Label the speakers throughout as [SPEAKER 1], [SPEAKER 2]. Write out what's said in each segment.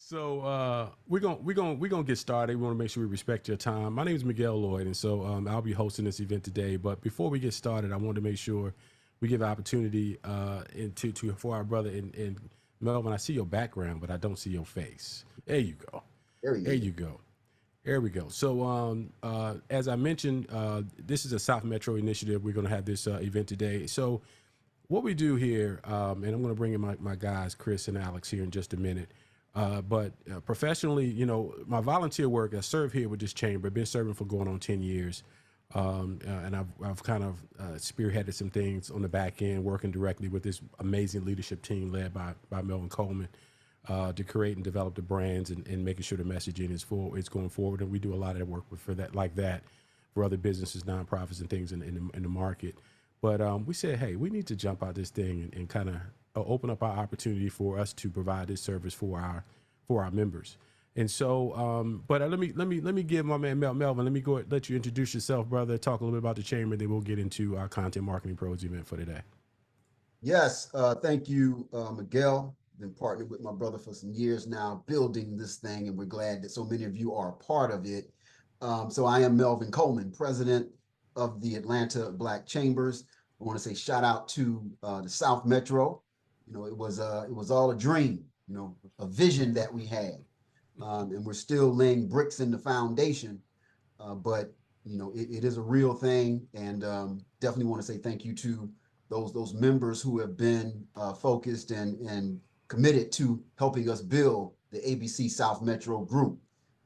[SPEAKER 1] So we're gonna get started. We want to make sure we respect your time. My name is Miguel Lloyd, and so I'll be hosting this event today. But before we get started, I want to make sure we give opportunity to for our brother in Melvin. I see your background, but I don't see your face. There you go.
[SPEAKER 2] There he
[SPEAKER 1] There
[SPEAKER 2] is.
[SPEAKER 1] you go. There we go. So, as I mentioned, this is a South Metro initiative. We're going to have this event today. So, what we do here, and I'm going to bring in my guys, Chris and Alex, here in just a minute. But professionally, my volunteer work, I serve here with this chamber. I've been serving for going on 10 years. And I've kind of spearheaded some things on the back end, working directly with this amazing leadership team led by Melvin Coleman to create and develop the brands and making sure the messaging is going forward. And we do a lot of work for that, like that, for other businesses, nonprofits, and things in the market. But we said, hey, we need to jump out this thing and kind of open up our opportunity for us to provide this service for our members. And so, but let me give my man Melvin. Let me let you introduce yourself, brother. Talk a little bit about the chamber, then we'll get into our Content Marketing Pros event for today.
[SPEAKER 2] Yes, thank you, Miguel. Been partnered with my brother for some years now, building this thing, and we're glad that so many of you are a part of it. So I am Melvin Coleman, president of the Atlanta Black Chambers. I want to say shout out to the South Metro. It was all a dream, a vision that we had, and we're still laying bricks in the foundation. But it is a real thing, and definitely want to say thank you to those members who have been focused and committed to helping us build the ABC South Metro Group.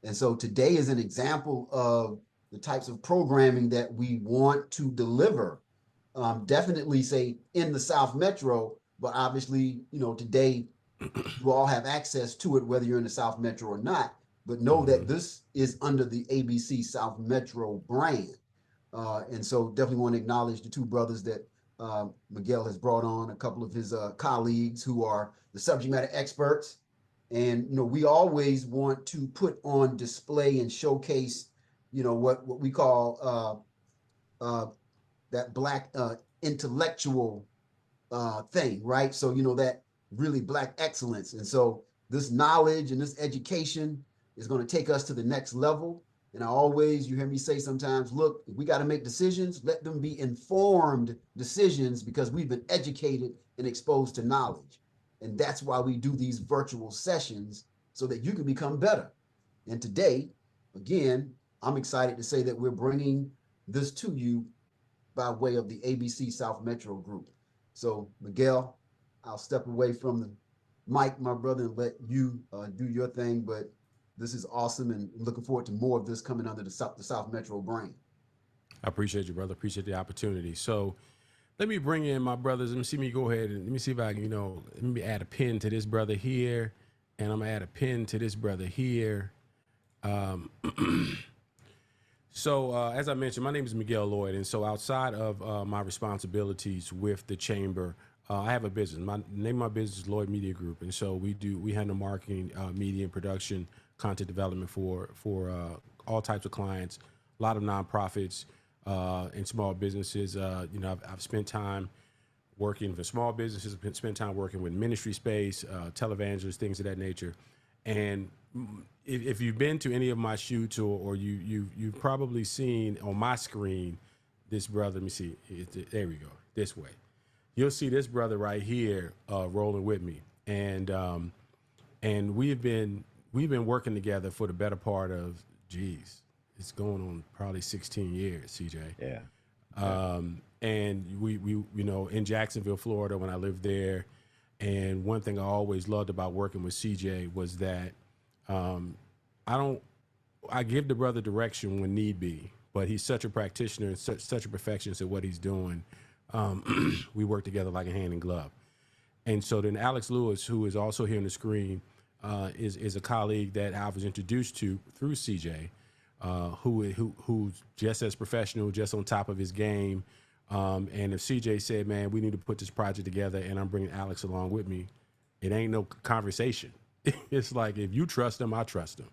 [SPEAKER 2] And so today is an example of the types of programming that we want to deliver. Definitely say in the South Metro, but obviously, today you all have access to it, whether you're in the South Metro or not. But know that this is under the ABC South Metro brand. And so definitely want to acknowledge the two brothers that Miguel has brought on, a couple of his colleagues who are the subject matter experts. And, we always want to put on display and showcase, what we call that Black intellectual thing, right? So, that really Black excellence. And so this knowledge and this education is going to take us to the next level. And I always, you hear me say sometimes, look, if we got to make decisions, let them be informed decisions because we've been educated and exposed to knowledge. And that's why we do these virtual sessions so that you can become better. And today, again, I'm excited to say that we're bringing this to you by way of the ABC South Metro Group. So, Miguel, I'll step away from the mic, my brother, and let you do your thing. But this is awesome, and looking forward to more of this coming under the South Metro brand.
[SPEAKER 1] I appreciate you, brother. Appreciate the opportunity. So let me bring in my brothers. Let me see me go ahead and let me see if I can, let me add a pin to this brother here, and I'm gonna add a pin to this brother here. Um, So, as I mentioned, my name is Miguel Lloyd, and so outside of my responsibilities with the chamber, I have a business. My name of my business is Lloyd Media Group, and so we handle marketing, media, and production, content development for all types of clients, a lot of nonprofits and small businesses. I've spent time working for small businesses, spent time working with ministry space, televangelists, things of that nature, and if you've been to any of my shoots or you've probably seen on my screen this brother. Let me see. There we go. This way, you'll see this brother right here rolling with me, and we've been working together for the better part of it's going on probably 16 years, CJ.
[SPEAKER 3] Yeah.
[SPEAKER 1] And we in Jacksonville, Florida, when I lived there, and one thing I always loved about working with CJ was that I give the brother direction when need be, but he's such a practitioner and such a perfectionist at what he's doing. We work together like a hand in glove. And so then Alex Lewis, who is also here on the screen, is a colleague that I was introduced to through CJ, who's just as professional, just on top of his game. And if CJ said, man, we need to put this project together and I'm bringing Alex along with me, it ain't no conversation. It's like, if you trust him, I trust him.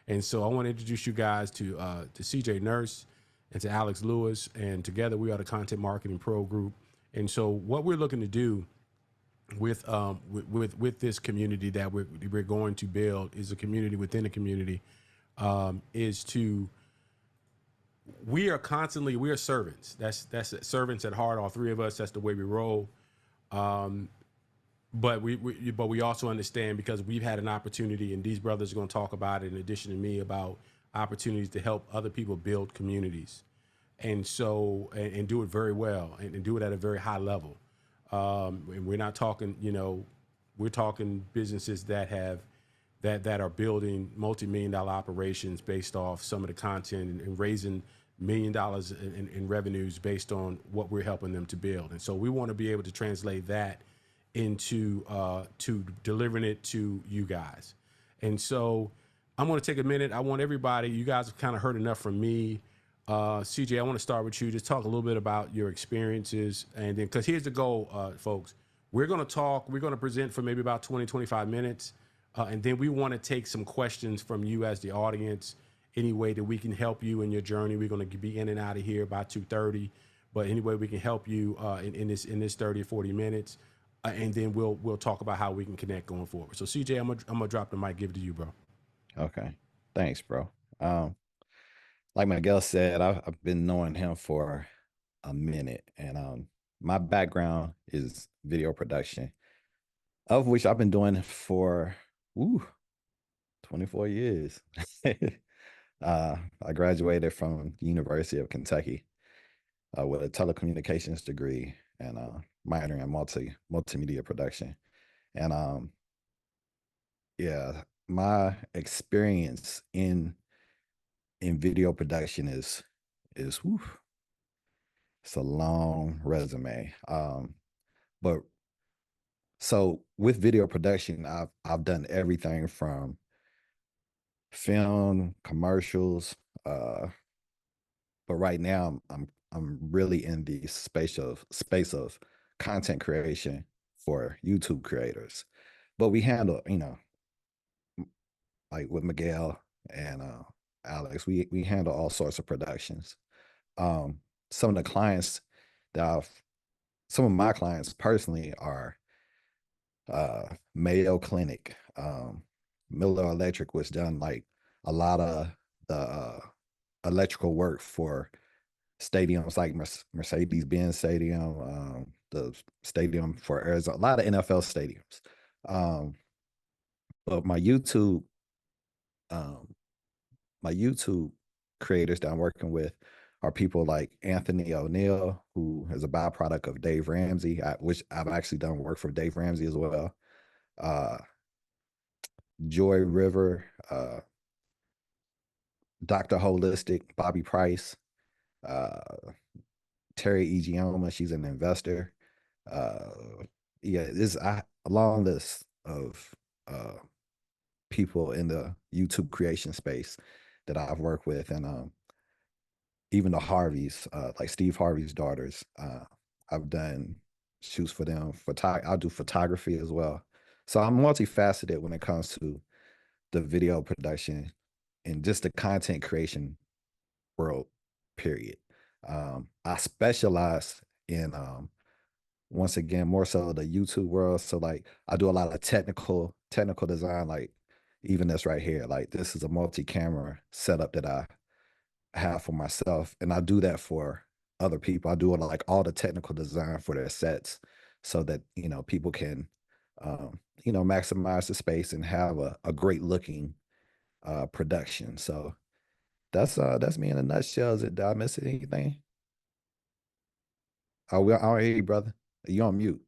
[SPEAKER 1] And so I want to introduce you guys to CJ Nurse and to Alex Lewis. And together we are the Content Marketing Pro Group. And so what we're looking to do with this community that we're going to build, is a community within a community, is to, we are constantly, we are servants. That's servants at heart. All three of us. That's the way we roll. But we also understand, because we've had an opportunity, and these brothers are going to talk about it in addition to me, about opportunities to help other people build communities, and so and do it very well, and do it at a very high level. And we're not talking, we're talking businesses that have that are building multi-million-dollar operations based off some of the content, and raising $1 million in revenues based on what we're helping them to build. And so we want to be able to translate that into to delivering it to you guys. And so I'm going to take a minute. I want everybody, you guys have kind of heard enough from me. CJ, I want to start with you. Just talk a little bit about your experiences. And then, because here's the goal, folks. We're going to present for maybe about 20, 25 minutes. And then we want to take some questions from you as the audience, any way that we can help you in your journey. We're going to be in and out of here by 2:30, but any way we can help you in this 30 or 40 minutes. And then we'll talk about how we can connect going forward. So CJ, I'm gonna drop the mic, give it to you, bro.
[SPEAKER 3] Okay. Thanks, bro. Like Miguel said, I've been knowing him for a minute, and my background is video production, of which I've been doing for 24 years. I graduated from the University of Kentucky with a telecommunications degree and minoring in multimedia production. And yeah, my experience in video production is it's a long resume. But so with video production, I've done everything from film, commercials, but right now I'm really in the space of content creation for YouTube creators. But we handle, like with Miguel and Alex, we handle all sorts of productions. Some of the clients some of my clients personally are Mayo Clinic, Miller Electric, which done like a lot of the electrical work for stadiums like Mercedes-Benz Stadium, the stadium for Arizona, a lot of NFL stadiums. But my YouTube creators that I'm working with are people like Anthony O'Neill, who is a byproduct of Dave Ramsey, which I've actually done work for Dave Ramsey as well. Joy River, Dr. Holistic, Bobby Price, Terry Egioma, she's an investor. Yeah, this a long list of people in the YouTube creation space that I've worked with, and even the Harveys, like Steve Harvey's daughters. I've done shoots for them. I'll do photography as well. So I'm multifaceted when it comes to the video production and just the content creation world, period. I specialize in, once again, more so the YouTube world. So like I do a lot of technical design, like even this right here, like this is a multi-camera setup that I have for myself, and I do that for other people. I do like all the technical design for their sets so that, people can, maximize the space and have a great looking production. So that's me in a nutshell. Did I miss anything? I don't hear you, brother. You on mute.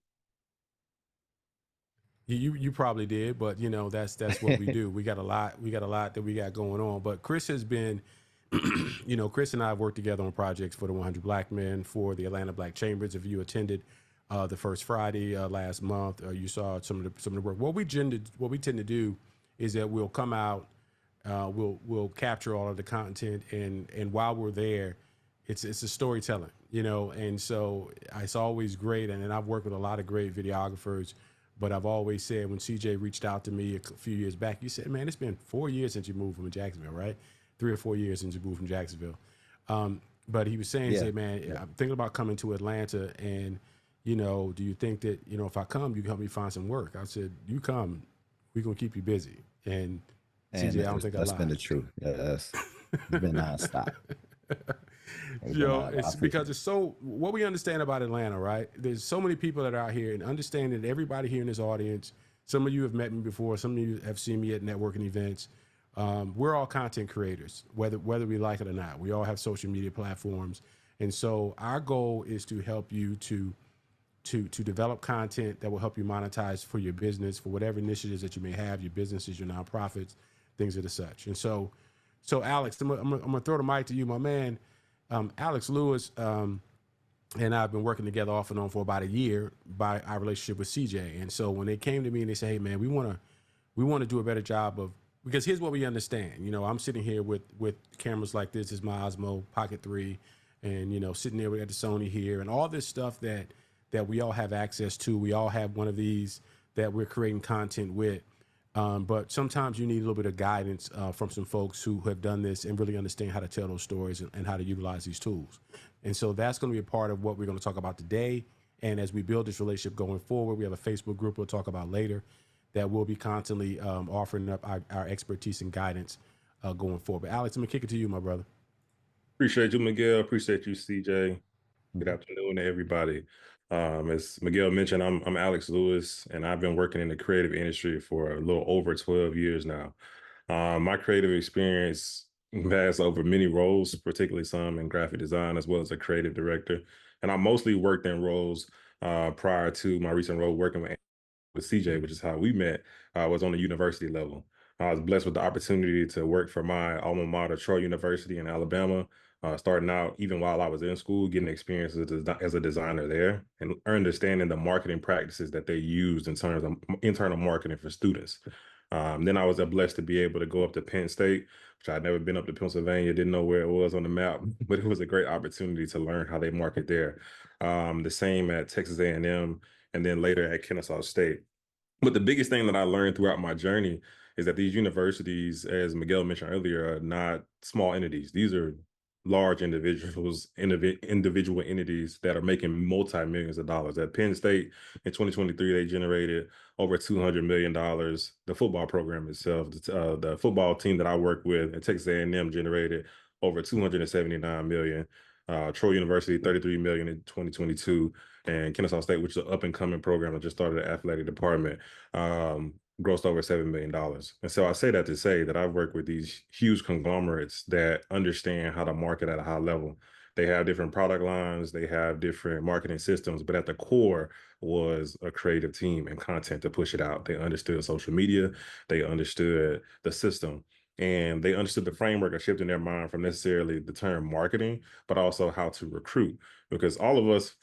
[SPEAKER 1] You probably did, but that's what we do. We got a lot that we got going on. But Chris has been, Chris and I have worked together on projects for the 100 Black Men, for the Atlanta Black Chambers. If you attended the first Friday last month, you saw some of the work. What we tend to do is that we'll come out, we'll capture all of the content, and while we're there, it's a storytelling, and so it's always great. And I've worked with a lot of great videographers, but I've always said, when CJ reached out to me a few years back, you said, man, it's been 4 years since you moved from Jacksonville, right? 3 or 4 years since you moved from Jacksonville. But he was saying,
[SPEAKER 3] Yeah.
[SPEAKER 1] say, man, I'm thinking about coming to Atlanta, and you know, do you think that, you know, if I come, you can help me find some work? I said, you come, we're going to keep you busy. And
[SPEAKER 3] And
[SPEAKER 1] CJ, I don't think I
[SPEAKER 3] that's been
[SPEAKER 1] lied.
[SPEAKER 3] the truth. Yeah, it's been nonstop. It's
[SPEAKER 1] You
[SPEAKER 3] been
[SPEAKER 1] know,
[SPEAKER 3] nonstop. I
[SPEAKER 1] it's
[SPEAKER 3] appreciate
[SPEAKER 1] because it's so, what we understand about Atlanta, right? There's so many people that are out here, and understanding that everybody here in this audience, some of you have met me before, some of you have seen me at networking events. We're all content creators, whether we like it or not. We all have social media platforms. And so our goal is to help you to develop content that will help you monetize for your business, for whatever initiatives that you may have, your businesses, your nonprofits, things of the such. And so Alex, I'm gonna throw the mic to you, my man. Alex Lewis and I've been working together off and on for about a year by our relationship with CJ. And so when they came to me and they say, hey man, we wanna do a better job of, because here's what we understand. You know, I'm sitting here with cameras like this is my Osmo Pocket 3, and you know, sitting there at the Sony here, and all this stuff that we all have access to. We all have one of these that we're creating content with. But sometimes you need a little bit of guidance from some folks who have done this and really understand how to tell those stories and how to utilize these tools. And so that's going to be a part of what we're going to talk about today. And as we build this relationship going forward, we have a Facebook group we'll talk about later that will be constantly offering up our expertise and guidance going forward. But Alex, I'm going to kick it to you, my brother.
[SPEAKER 4] Appreciate you, Miguel. Appreciate you, CJ. Good afternoon to everybody. As Miguel mentioned, I'm Alex Lewis, and I've been working in the creative industry for a little over 12 years now. My creative experience has over many roles, particularly some in graphic design, as well as a creative director. And I mostly worked in roles prior to my recent role working with CJ, which is how we met, was on the university level. I was blessed with the opportunity to work for my alma mater, Troy University in Alabama, starting out even while I was in school, getting experience as a designer there and understanding the marketing practices that they used in terms of internal marketing for students. Then I was blessed to be able to go up to Penn State, which I'd never been up to Pennsylvania, didn't know where it was on the map, but it was a great opportunity to learn how they market there. The same at Texas A&M, and then later at Kennesaw State. But the biggest thing that I learned throughout my journey is that these universities, as Miguel mentioned earlier, are not small entities. These are large individual entities that are making multi-millions of dollars. At Penn State in 2023, they generated over $200 million. The football program itself, the football team that I work with at Texas A&M generated over $279 million. Troy University, $33 million in 2022, and Kennesaw State, which is an up-and-coming program that just started an athletic department, grossed over $7 million. And so I say that to say that I've worked with these huge conglomerates that understand how to market at a high level. They have different product lines, they have different marketing systems, but at the core was a creative team and content to push it out. They understood social media, they understood the system, and they understood the framework of shifting their mind from necessarily the term marketing, but also how to recruit. Because for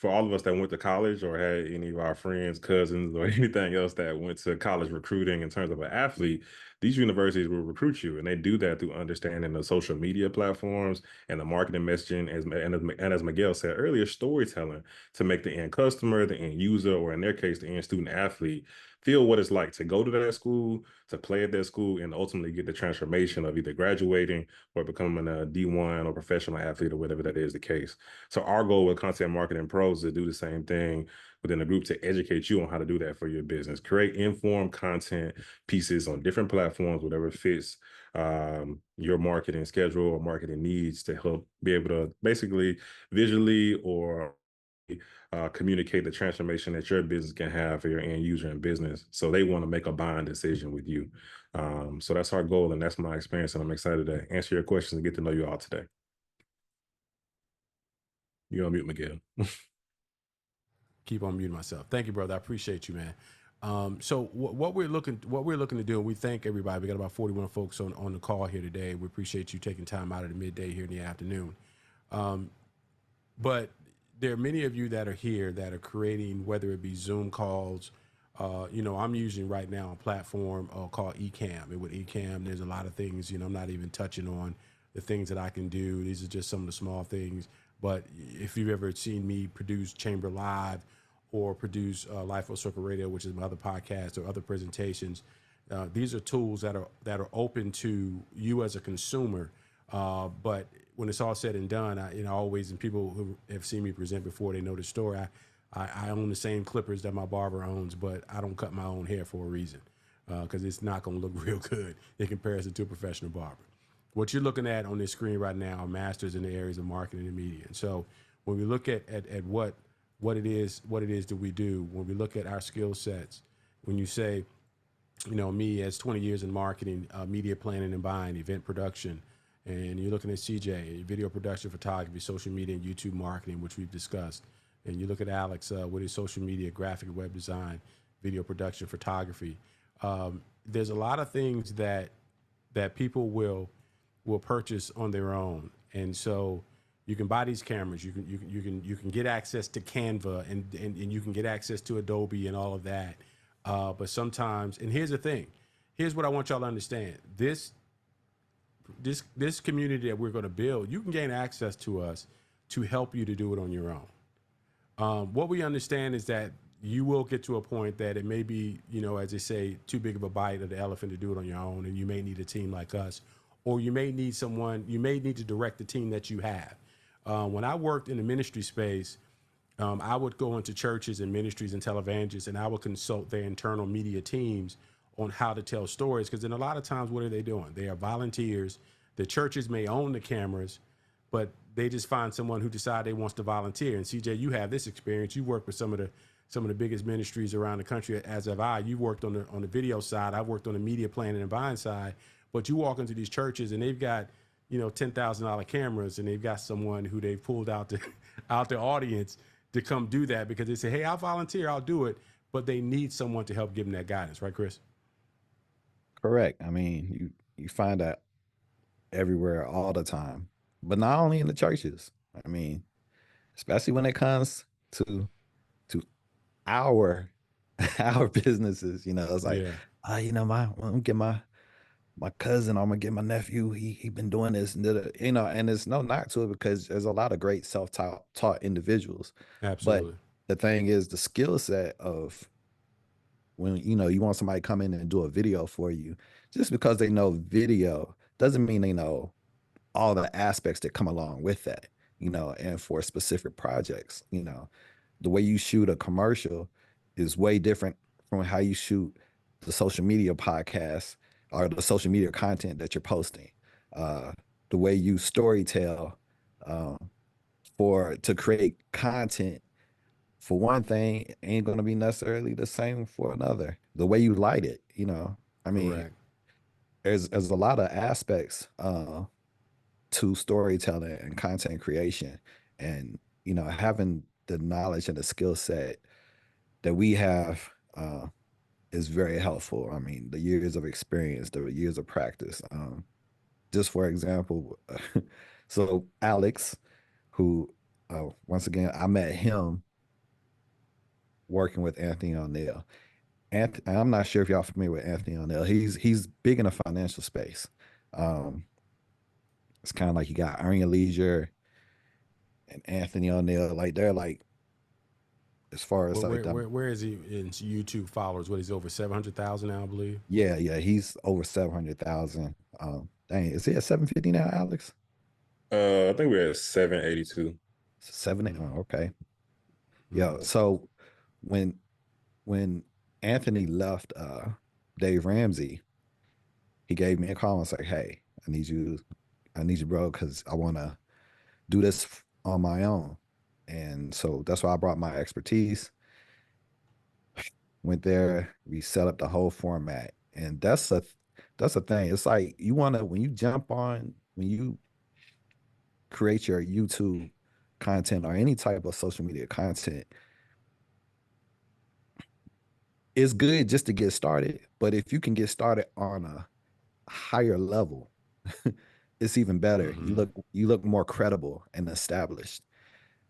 [SPEAKER 4] all of us that went to college or had any of our friends, cousins, or anything else that went to college recruiting in terms of an athlete, these universities will recruit you. And they do that through understanding the social media platforms and the marketing messaging, and as Miguel said earlier, storytelling to make the end customer, the end user, or in their case, the end student athlete, feel what it's like to go to that school, to play at that school, and ultimately get the transformation of either graduating or becoming a D1 or professional athlete or whatever that is the case. So our goal with Content Marketing Pros is to do the same thing within the group to educate you on how to do that for your business. Create informed content pieces on different platforms, whatever fits your marketing schedule or marketing needs, to help be able to basically visually or communicate the transformation that your business can have for your end user and business. So they want to make a buying decision with you. So that's our goal, and that's my experience. And I'm excited to answer your questions and get to know you all today. You're on mute, Miguel.
[SPEAKER 1] Keep on muting myself. Thank you, brother. I appreciate you, man. So what we're looking to do, and we thank everybody. We got about 41 folks on the call here today. We appreciate you taking time out of the midday here in the afternoon. But there are many of you that are here that are creating, whether it be Zoom calls. You know, I'm using right now a platform called Ecamm. And with Ecamm, there's a lot of things, you know, I'm not even touching on the things that I can do. These are just some of the small things. But if you've ever seen me produce Chamber Live or produce Life on Circle Radio, which is my other podcast, or other presentations, these are tools that are open to you as a consumer. But when it's all said and done, and people who have seen me present before, they know the story. I own the same clippers that my barber owns, but I don't cut my own hair for a reason, because it's not going to look real good in comparison to a professional barber. What you're looking at on this screen right now are masters in the areas of marketing and media. And so when we look at what it is that we do, when we look at our skill sets, when you say, you know, me as 20 years in marketing, media planning and buying, event production, and you're looking at CJ, video production, photography, social media, and YouTube marketing, which we've discussed. And you look at Alex with his social media, graphic and web design, video production, photography. There's a lot of things that people will purchase on their own, and so you can buy these cameras. You can get access to Canva, and you can get access to Adobe and all of that. But sometimes, and here's the thing, here's what I want y'all to understand: this community that we're going to build, you can gain access to us to help you to do it on your own. What we understand is that you will get to a point that it may be, you know, as they say, too big of a bite of the elephant to do it on your own, and you may need a team like us, or you may need to direct the team that you have. When I worked in the ministry space, I would go into churches and ministries and televangelists, and I would consult their internal media teams on how to tell stories. Because then a lot of times, what are they doing? They are volunteers. The churches may own the cameras, but they just find someone who decide they wants to volunteer. And CJ, you have this experience. You work with some of the biggest ministries around the country, as have I. You worked on the video side. I worked on the media planning and buying side. But you walk into these churches and they've got, you know, $10,000 cameras, and they've got someone who they've pulled out the audience to come do that, because they say, hey, I'll volunteer, I'll do it. But they need someone to help give them that guidance, right, Chris?
[SPEAKER 3] Correct. I mean, you find that everywhere all the time, but not only in the churches. I mean, especially when it comes to our our businesses, you know, it's like,
[SPEAKER 1] Yeah.
[SPEAKER 3] you know, I'm gonna get my cousin, I'm gonna get my nephew. He been doing this, and you know, and there's no knock to it, because there's a lot of great self-taught individuals. But
[SPEAKER 1] Absolutely.
[SPEAKER 3] the thing is, the skill set of when, you know, you want somebody to come in and do a video for you, just because they know video doesn't mean they know all the aspects that come along with that, you know. And for specific projects, you know, the way you shoot a commercial is way different from how you shoot the social media podcast or the social media content that you're posting. The way you storytell to create content for one thing ain't going to be necessarily the same for another. The way you light it, you know, I mean,
[SPEAKER 1] Correct.
[SPEAKER 3] there's a lot of aspects to storytelling and content creation, and, you know, having the knowledge and the skill set that we have is very helpful. I mean, the years of experience, the years of practice. Just for example, so Alex, who once again I met him working with Anthony O'Neill. And I'm not sure if y'all familiar with Anthony O'Neill. He's big in the financial space. It's kind of like you got Earn Your Leisure and Anthony O'Neill. Like, they're like, as far as like
[SPEAKER 1] Where is he in YouTube followers? What, he's over 700,000 now, I believe.
[SPEAKER 3] yeah, he's over 700,000. Dang, is he at 750 now, Alex?
[SPEAKER 4] I think we're at 782.
[SPEAKER 3] 70. Oh, okay. Yeah. So when Anthony left Dave Ramsey, he gave me a call and said, hey, I need you, bro, because I want to do this on my own. And so that's why I brought my expertise. Went there, we set up the whole format. And that's a thing. It's like, when you create your YouTube content or any type of social media content, it's good just to get started. But if you can get started on a higher level, it's even better. You look more credible and established.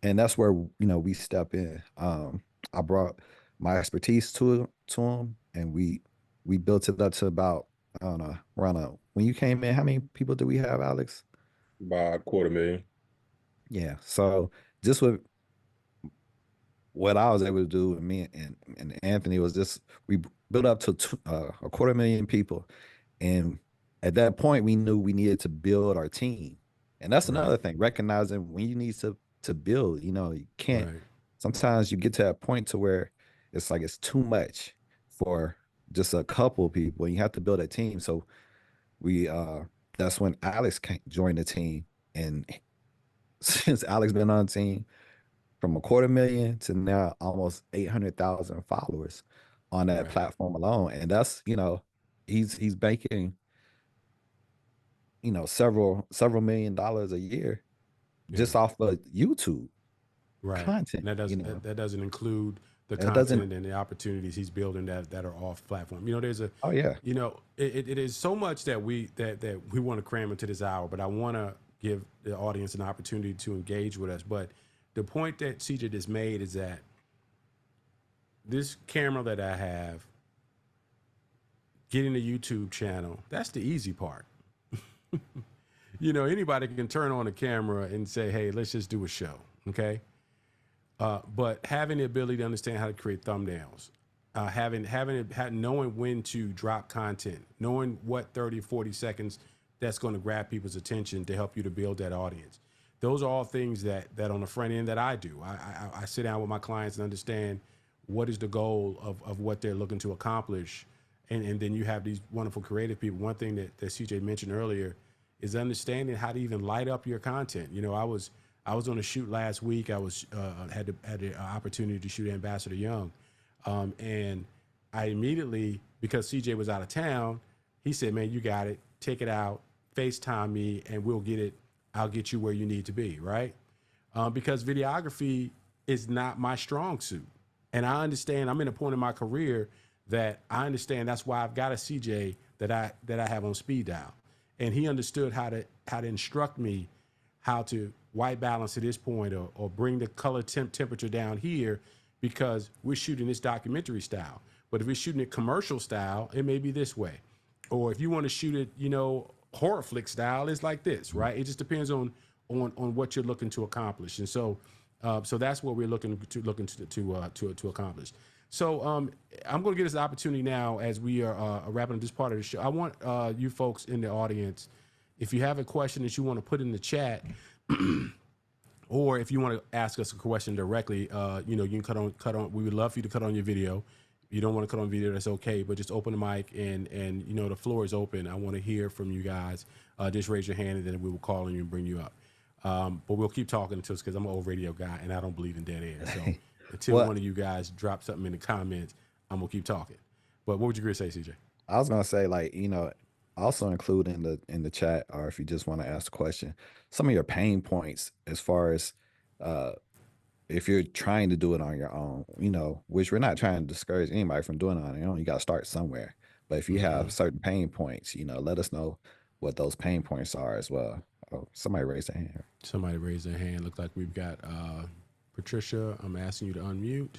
[SPEAKER 3] And that's where, you know, we step in. I brought my expertise to him, and we built it up to about, I don't know, when you came in, how many people do we have, Alex?
[SPEAKER 4] By 250,000.
[SPEAKER 3] Yeah. So just with what I was able to do with me and Anthony was just, we built up to 250,000 people. And at that point, we knew we needed to build our team. And that's another thing, recognizing when you need to build, you know, you can't, sometimes you get to a point to where it's like it's too much for just a couple people. You have to build a team. So we that's when Alex joined the team. And since Alex been on the team, from 250,000 to now almost 800,000 followers on that
[SPEAKER 1] Right.
[SPEAKER 3] platform alone. And that's, he's banking, several $1 million a year just
[SPEAKER 1] Yeah.
[SPEAKER 3] off of YouTube
[SPEAKER 1] Right.
[SPEAKER 3] content.
[SPEAKER 1] And that doesn't include the
[SPEAKER 3] And it doesn't.
[SPEAKER 1] content and the opportunities he's building that are off platform. There's a
[SPEAKER 3] Oh yeah.
[SPEAKER 1] it is so much that we want to cram into this hour, but I want to give the audience an opportunity to engage with us. But the point that CJ just made is that this camera that I have, getting a YouTube channel, that's the easy part. Anybody can turn on a camera and say, hey, let's just do a show. Okay. But having the ability to understand how to create thumbnails, knowing when to drop content, knowing what 30, 40 seconds that's going to grab people's attention to help you to build that audience. Those are all things that on the front end that I do. I sit down with my clients and understand what is the goal of what they're looking to accomplish. And then you have these wonderful creative people. One thing that CJ mentioned earlier is understanding how to even light up your content. I was on a shoot last week. I was had the opportunity to shoot Ambassador Young, and I immediately, because CJ was out of town, he said, "Man, you got it. Take it out. FaceTime me, and we'll get it. I'll get you where you need to be." Right? Because videography is not my strong suit, and I understand. I'm in a point in my career that I understand. That's why I've got a CJ that I have on speed dial, and he understood how to instruct me how to white balance at this point, or bring the color temperature down here, because we're shooting this documentary style. But if we're shooting it commercial style, it may be this way. Or if you want to shoot it, horror flick style, it's like this, right? It just depends on what you're looking to accomplish. And so that's what we're looking to accomplish. So I'm going to get this opportunity now as we are wrapping up this part of the show. I want you folks in the audience, if you have a question that you want to put in the chat, or if you want to ask us a question directly, you can cut on. We would love for you to cut on your video. If you don't want to cut on video, that's okay. But just open the mic and the floor is open. I want to hear from you guys. Just raise your hand and then we will call on you and bring you up. But we'll keep talking until, because I'm an old radio guy and I don't believe in dead air. So until one of you guys drop something in the comments, I'm gonna keep talking. But what would you agree to say, CJ?
[SPEAKER 3] I was gonna say, also include in the chat, or if you just want to ask a question, some of your pain points as far as if you're trying to do it on your own, which we're not trying to discourage anybody from doing it on their own. You got to start somewhere. But if you have certain pain points, let us know what those pain points are as well. Oh, somebody raised their hand.
[SPEAKER 1] Somebody raised their hand. Look like we've got Patricia. I'm asking you to unmute,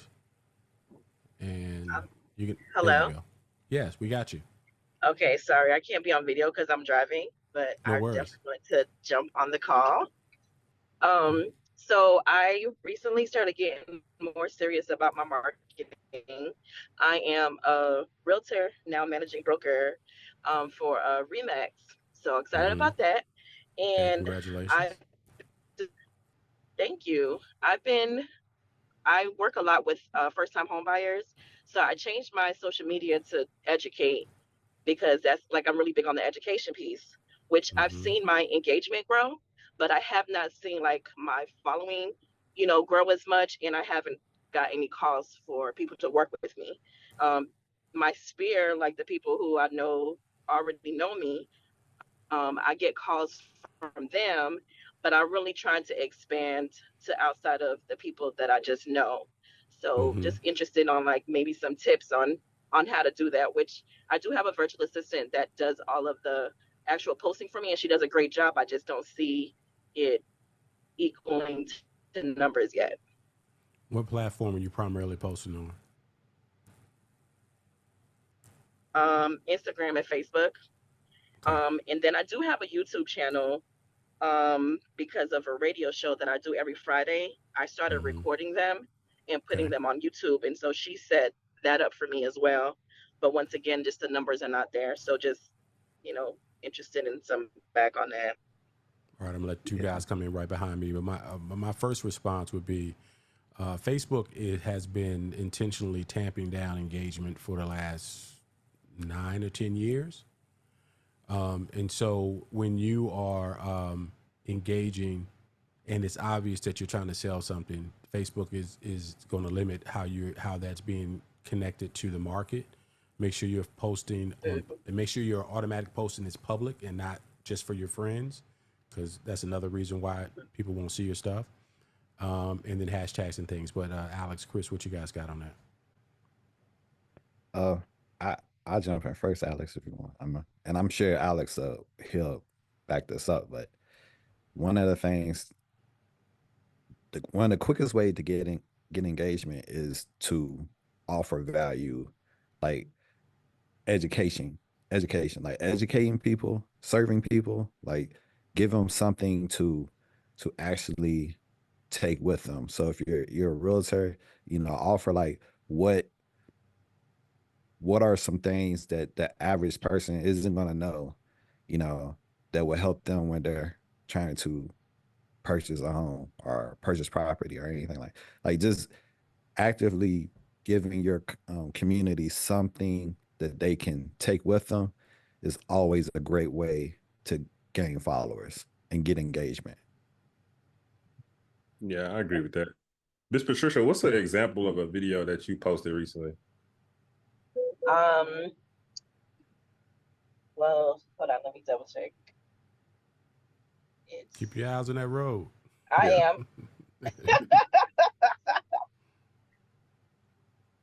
[SPEAKER 1] and you can.
[SPEAKER 5] Hello?
[SPEAKER 1] There you go. Yes, we got you.
[SPEAKER 5] Okay, sorry, I can't be on video because I'm driving, but
[SPEAKER 1] No
[SPEAKER 5] I
[SPEAKER 1] worries.
[SPEAKER 5] definitely want to jump on the call. So I recently started getting more serious about my marketing. I am a realtor, now managing broker for Remax. So excited about that.
[SPEAKER 1] Okay,
[SPEAKER 5] And
[SPEAKER 1] congratulations.
[SPEAKER 5] Thank you. I work a lot with first-time home buyers. So I changed my social media to educate, because that's I'm really big on the education piece, which I've seen my engagement grow, but I have not seen my following, grow as much. And I haven't got any calls for people to work with me. My sphere, the people who I know already know me, I get calls from them, but I'm really trying to expand to outside of the people that I just know. So just interested on maybe some tips on how to do that, which I do have a virtual assistant that does all of the actual posting for me, and she does a great job. I just don't see it equaling to numbers yet.
[SPEAKER 1] What platform are you primarily posting on?
[SPEAKER 5] Instagram and Facebook. And then I do have a YouTube channel because of a radio show that I do every Friday. I started recording them and putting them on YouTube. And so she set that up for me as well. But once again, just the numbers are not there. So just, interested in some back on that.
[SPEAKER 1] All right, I'm gonna let two guys come in right behind me. But my first response would be, Facebook has been intentionally tamping down engagement for the last 9 or 10 years. And so when you are engaging and it's obvious that you're trying to sell something, Facebook is going to limit how that's being connected to the market. Make sure you're posting, and make sure your automatic posting is public and not just for your friends, because that's another reason why people won't see your stuff. And then hashtags and things. But Alex, Chris, what you guys got on that?
[SPEAKER 3] I'll jump in first, Alex, if you want. And I'm sure Alex he'll back this up. But one of the things, one of the quickest way to get engagement is to offer value, like education, like educating people, serving people, like give them something to actually take with them. So if you're a realtor, offer like what are some things that the average person isn't going to know, that will help them when they're trying to purchase a home or purchase property or anything like just actively giving your community something that they can take with them is always a great way to gain followers and get engagement.
[SPEAKER 4] Yeah, I agree with that. Miss Patricia, what's an example of a video that you posted recently?
[SPEAKER 5] Well, hold on, let me double check.
[SPEAKER 1] Keep your eyes on that road.
[SPEAKER 5] I am.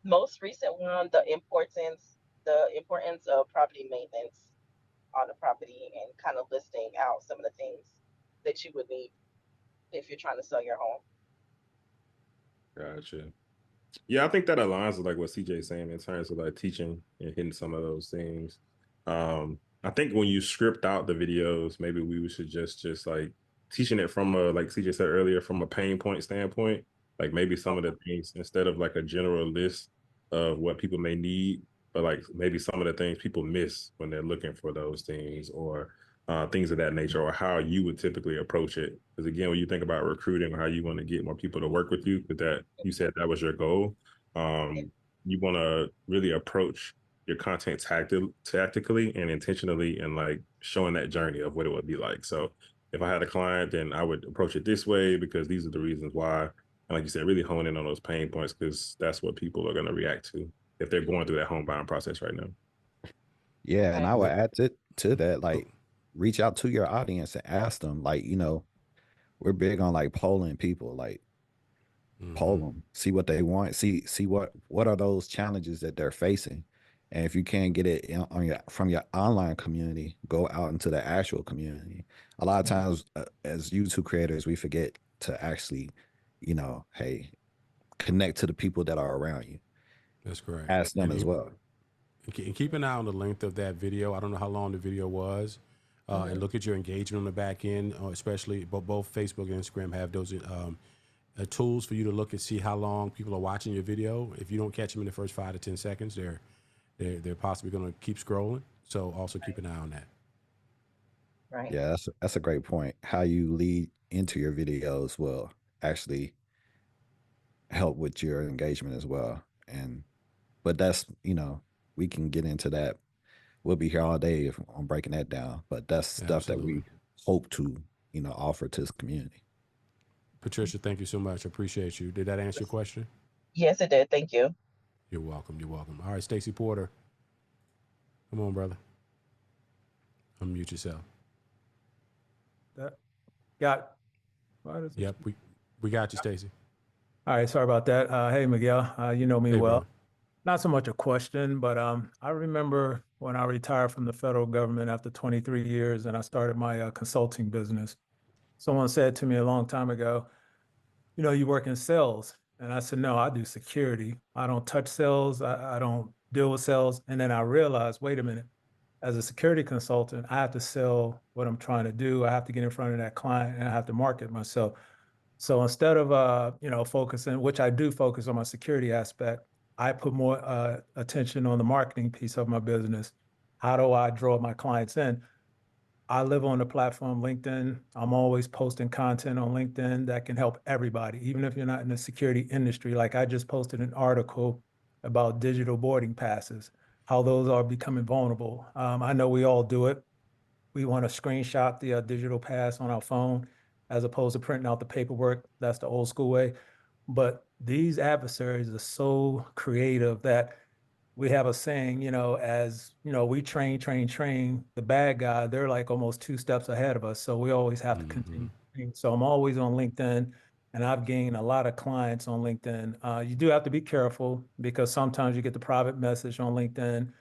[SPEAKER 5] Most recent one, the importance of property maintenance on the property and kind of listing out some of the things that you would need if you're trying to sell your home.
[SPEAKER 4] Gotcha. Yeah, I think that aligns with like what CJ's saying in terms of like teaching and hitting some of those things. I think when you script out the videos, maybe we should just like teaching it from a, like CJ said earlier, from a pain point standpoint. Like maybe some of the things, instead of like a general list of what people may need, but like maybe some of the things people miss when they're looking for those things, or things of that nature, or how you would typically approach it. Because again, when you think about recruiting or how you want to get more people to work with you, but that you said that was your goal, you want to really approach your content tactically and intentionally, and like showing that journey of what it would be like. So if I had a client, then I would approach it this way because these are the reasons why. And like you said, really hone in on those pain points, because that's what people are going to react to if they're going through that home buying process right now.
[SPEAKER 3] Yeah, and I would add to that, like reach out to your audience and ask them, like, we're big on like polling people, like poll them, see what they want, see what are those challenges that they're facing. And if you can't get it from your online community, go out into the actual community. A lot of times as YouTube creators, we forget to actually, hey, connect to the people that are around you.
[SPEAKER 1] That's correct.
[SPEAKER 3] Ask them as well.
[SPEAKER 1] And keep an eye on the length of that video. I don't know how long the video was. And look at your engagement on the back end, especially both Facebook and Instagram have those tools for you to look and see how long people are watching your video. If you don't catch them in the first 5 to 10 seconds, they're possibly going to keep scrolling. So also keep an eye on that.
[SPEAKER 5] Right.
[SPEAKER 3] Yeah, that's a great point. How you lead into your videos will actually help with your engagement as well. But that's, we can get into that. We'll be here all day on breaking that down. But that's stuff that we hope to, offer to this community.
[SPEAKER 1] Patricia, thank you so much. I appreciate you. Did that answer your question?
[SPEAKER 5] Yes, it did. Thank you.
[SPEAKER 1] You're welcome. You're welcome. All right, Stacey Porter. Come on, brother. Unmute yourself. Yep, we got you, Stacey.
[SPEAKER 6] All right, sorry about that. Hey, Miguel, you know me well.
[SPEAKER 1] Brother.
[SPEAKER 6] Not so much a question, but I remember when I retired from the federal government after 23 years and I started my consulting business. Someone said to me a long time ago, you work in sales. And I said, no, I do security. I don't touch sales. I don't deal with sales. And then I realized, wait a minute, as a security consultant, I have to sell what I'm trying to do. I have to get in front of that client and I have to market myself. So instead of, focusing, which I do focus on my security aspect, I put more attention on the marketing piece of my business. How do I draw my clients in? I live on the platform LinkedIn. I'm always posting content on LinkedIn that can help everybody, even if you're not in the security industry. Like I just posted an article about digital boarding passes, how those are becoming vulnerable. I know we all do it. We want to screenshot the digital pass on our phone as opposed to printing out the paperwork. That's the old school way. But these adversaries are so creative that we have a saying, as we train, the bad guy, they're like almost 2 steps ahead of us. So we always have to continue. So I'm always on LinkedIn, and I've gained a lot of clients on LinkedIn. You do have to be careful because sometimes you get the private message on LinkedIn,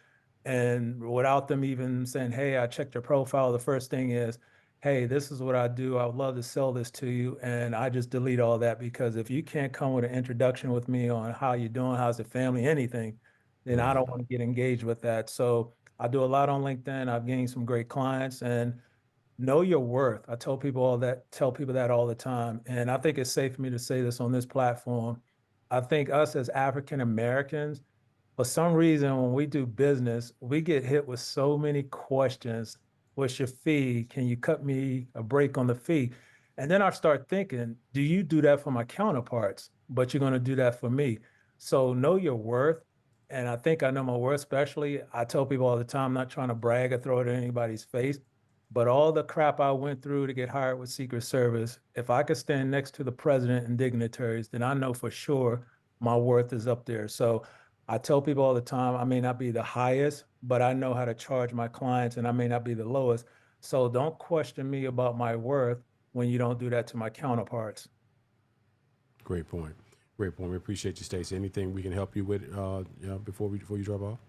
[SPEAKER 6] and without them even saying, "Hey, I checked your profile," the first thing is, "Hey, this is what I do. I would love to sell this to you." And I just delete all that because if you can't come with an introduction with me on how you're doing, how's the family, anything, then I don't want to get engaged with that. So I do a lot on LinkedIn. I've gained some great clients, and know your worth. I tell people that all the time. And I think it's safe for me to say this on this platform. I think us as African Americans, for some reason, when we do business, we get hit with so many questions. What's your fee? Can you cut me a break on the fee? And then I start thinking, do you do that for my counterparts? But you're going to do that for me. So know your worth. And I think I know my worth, especially. I tell people all the time, I'm not trying to brag or throw it in anybody's face, but all the crap I went through to get hired with Secret Service, if I could stand next to the president and dignitaries, then I know for sure my worth is up there. So I tell people all the time, I may not be the highest, but I know how to charge my clients, and I may not be the lowest. So don't question me about my worth when you don't do that to my counterparts.
[SPEAKER 1] Great point. Great point. We appreciate you, Stacey. Anything we can help you with before you drop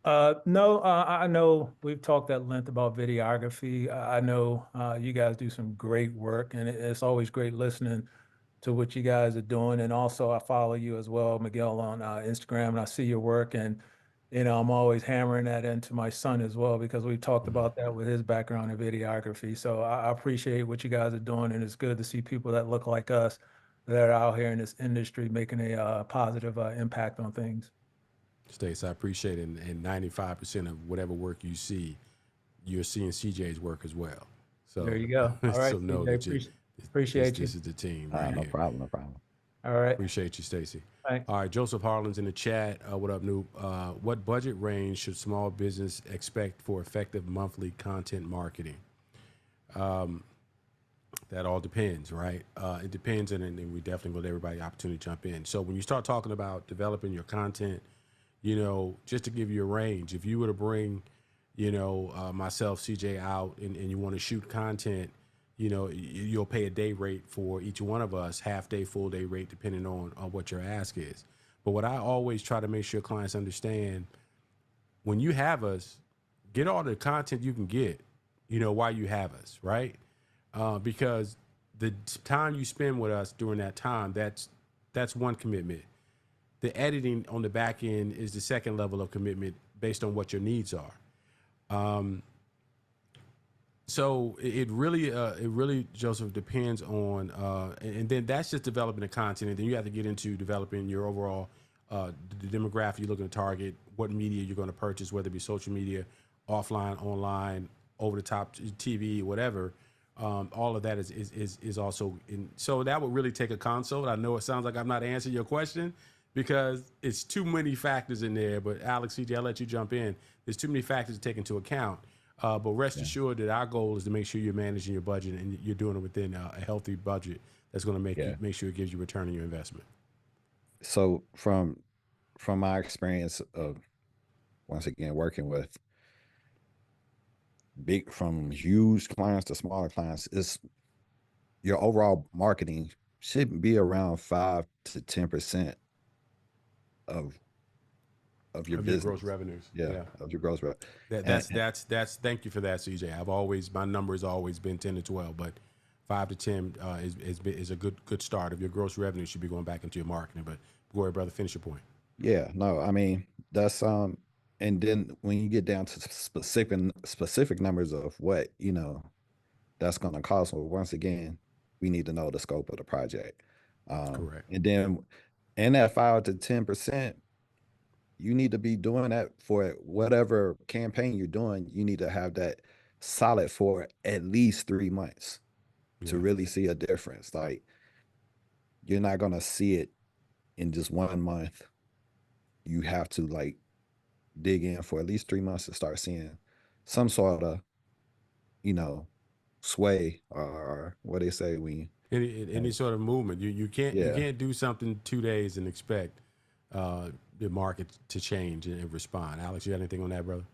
[SPEAKER 1] off?
[SPEAKER 6] No, I know we've talked at length about videography. I know you guys do some great work, and it's always great listening to what you guys are doing. And also, I follow you as well, Miguel, on Instagram, and I see your work. And I'm always hammering that into my son as well because we've talked about that with his background in videography. So I appreciate what you guys are doing, and it's good to see people that look like us that are out here in this industry making a positive impact on things.
[SPEAKER 1] Stacey, I appreciate it. And 95% of whatever work you see, you're seeing CJ's work as well. So
[SPEAKER 6] There you go. All right,
[SPEAKER 1] so know
[SPEAKER 6] CJ,
[SPEAKER 1] that
[SPEAKER 6] appreciate you.
[SPEAKER 1] this is the team
[SPEAKER 3] No
[SPEAKER 1] right here.
[SPEAKER 3] problem, no problem.
[SPEAKER 6] All right.
[SPEAKER 1] Appreciate you, Stacey.
[SPEAKER 6] Thanks.
[SPEAKER 1] All right, Joseph Harlan's in the chat. What up, Noob? What budget range should small business expect for effective monthly content marketing? That all depends, right? It depends, and we definitely will let everybody opportunity to jump in. So when you start talking about developing your content, just to give you a range, if you were to bring, myself, CJ out and you want to shoot content, you'll pay a day rate for each one of us, half day, full day rate, depending on what your ask is. But what I always try to make sure clients understand, when you have us, get all the content you can get, while you have us, right? Because the time you spend with us during that time, that's one commitment. The editing on the back end is the second level of commitment based on what your needs are. So it really, Joseph, depends on, and then that's just developing the content, and then you have to get into developing your overall the demographic you're looking to target, what media you're going to purchase, whether it be social media, offline, online, over the top TV, whatever. All of that is also in. So that would really take a consult. I know it sounds like I'm not answering your question because it's too many factors in there. But Alex, CJ, I'll let you jump in. There's too many factors to take into account. But rest assured that our goal is to make sure you're managing your budget and you're doing it within a healthy budget that's going to make sure it gives you return on your investment.
[SPEAKER 3] So from my experience of, once again, working with from huge clients to smaller clients, is your overall marketing should be around 5 to 10% of your business.
[SPEAKER 1] Your gross revenues.
[SPEAKER 3] Of your gross revenue.
[SPEAKER 1] That's thank you for that, CJ. My number has always been 10 to 12, but 5 to 10 is a good start. Of your gross revenue should be going back into your marketing. But go ahead, brother, finish your point.
[SPEAKER 3] Yeah, no, I mean, that's and then when you get down to specific numbers of what that's going to cost, well, once again, we need to know the scope of the project.
[SPEAKER 1] Correct.
[SPEAKER 3] And then in that 5 to 10%, you need to be doing that for whatever campaign you're doing. You need to have that solid for at least 3 months to
[SPEAKER 1] Yeah.
[SPEAKER 3] really see a difference. Like, you're not gonna see it in just 1 month. You have to like dig in for at least 3 months to start seeing some sort of, you know, sway, or what they say when
[SPEAKER 1] Any sort of movement. You
[SPEAKER 3] yeah.
[SPEAKER 1] can't do something 2 days and expect the market to change and respond. Alex, you got anything on that, brother?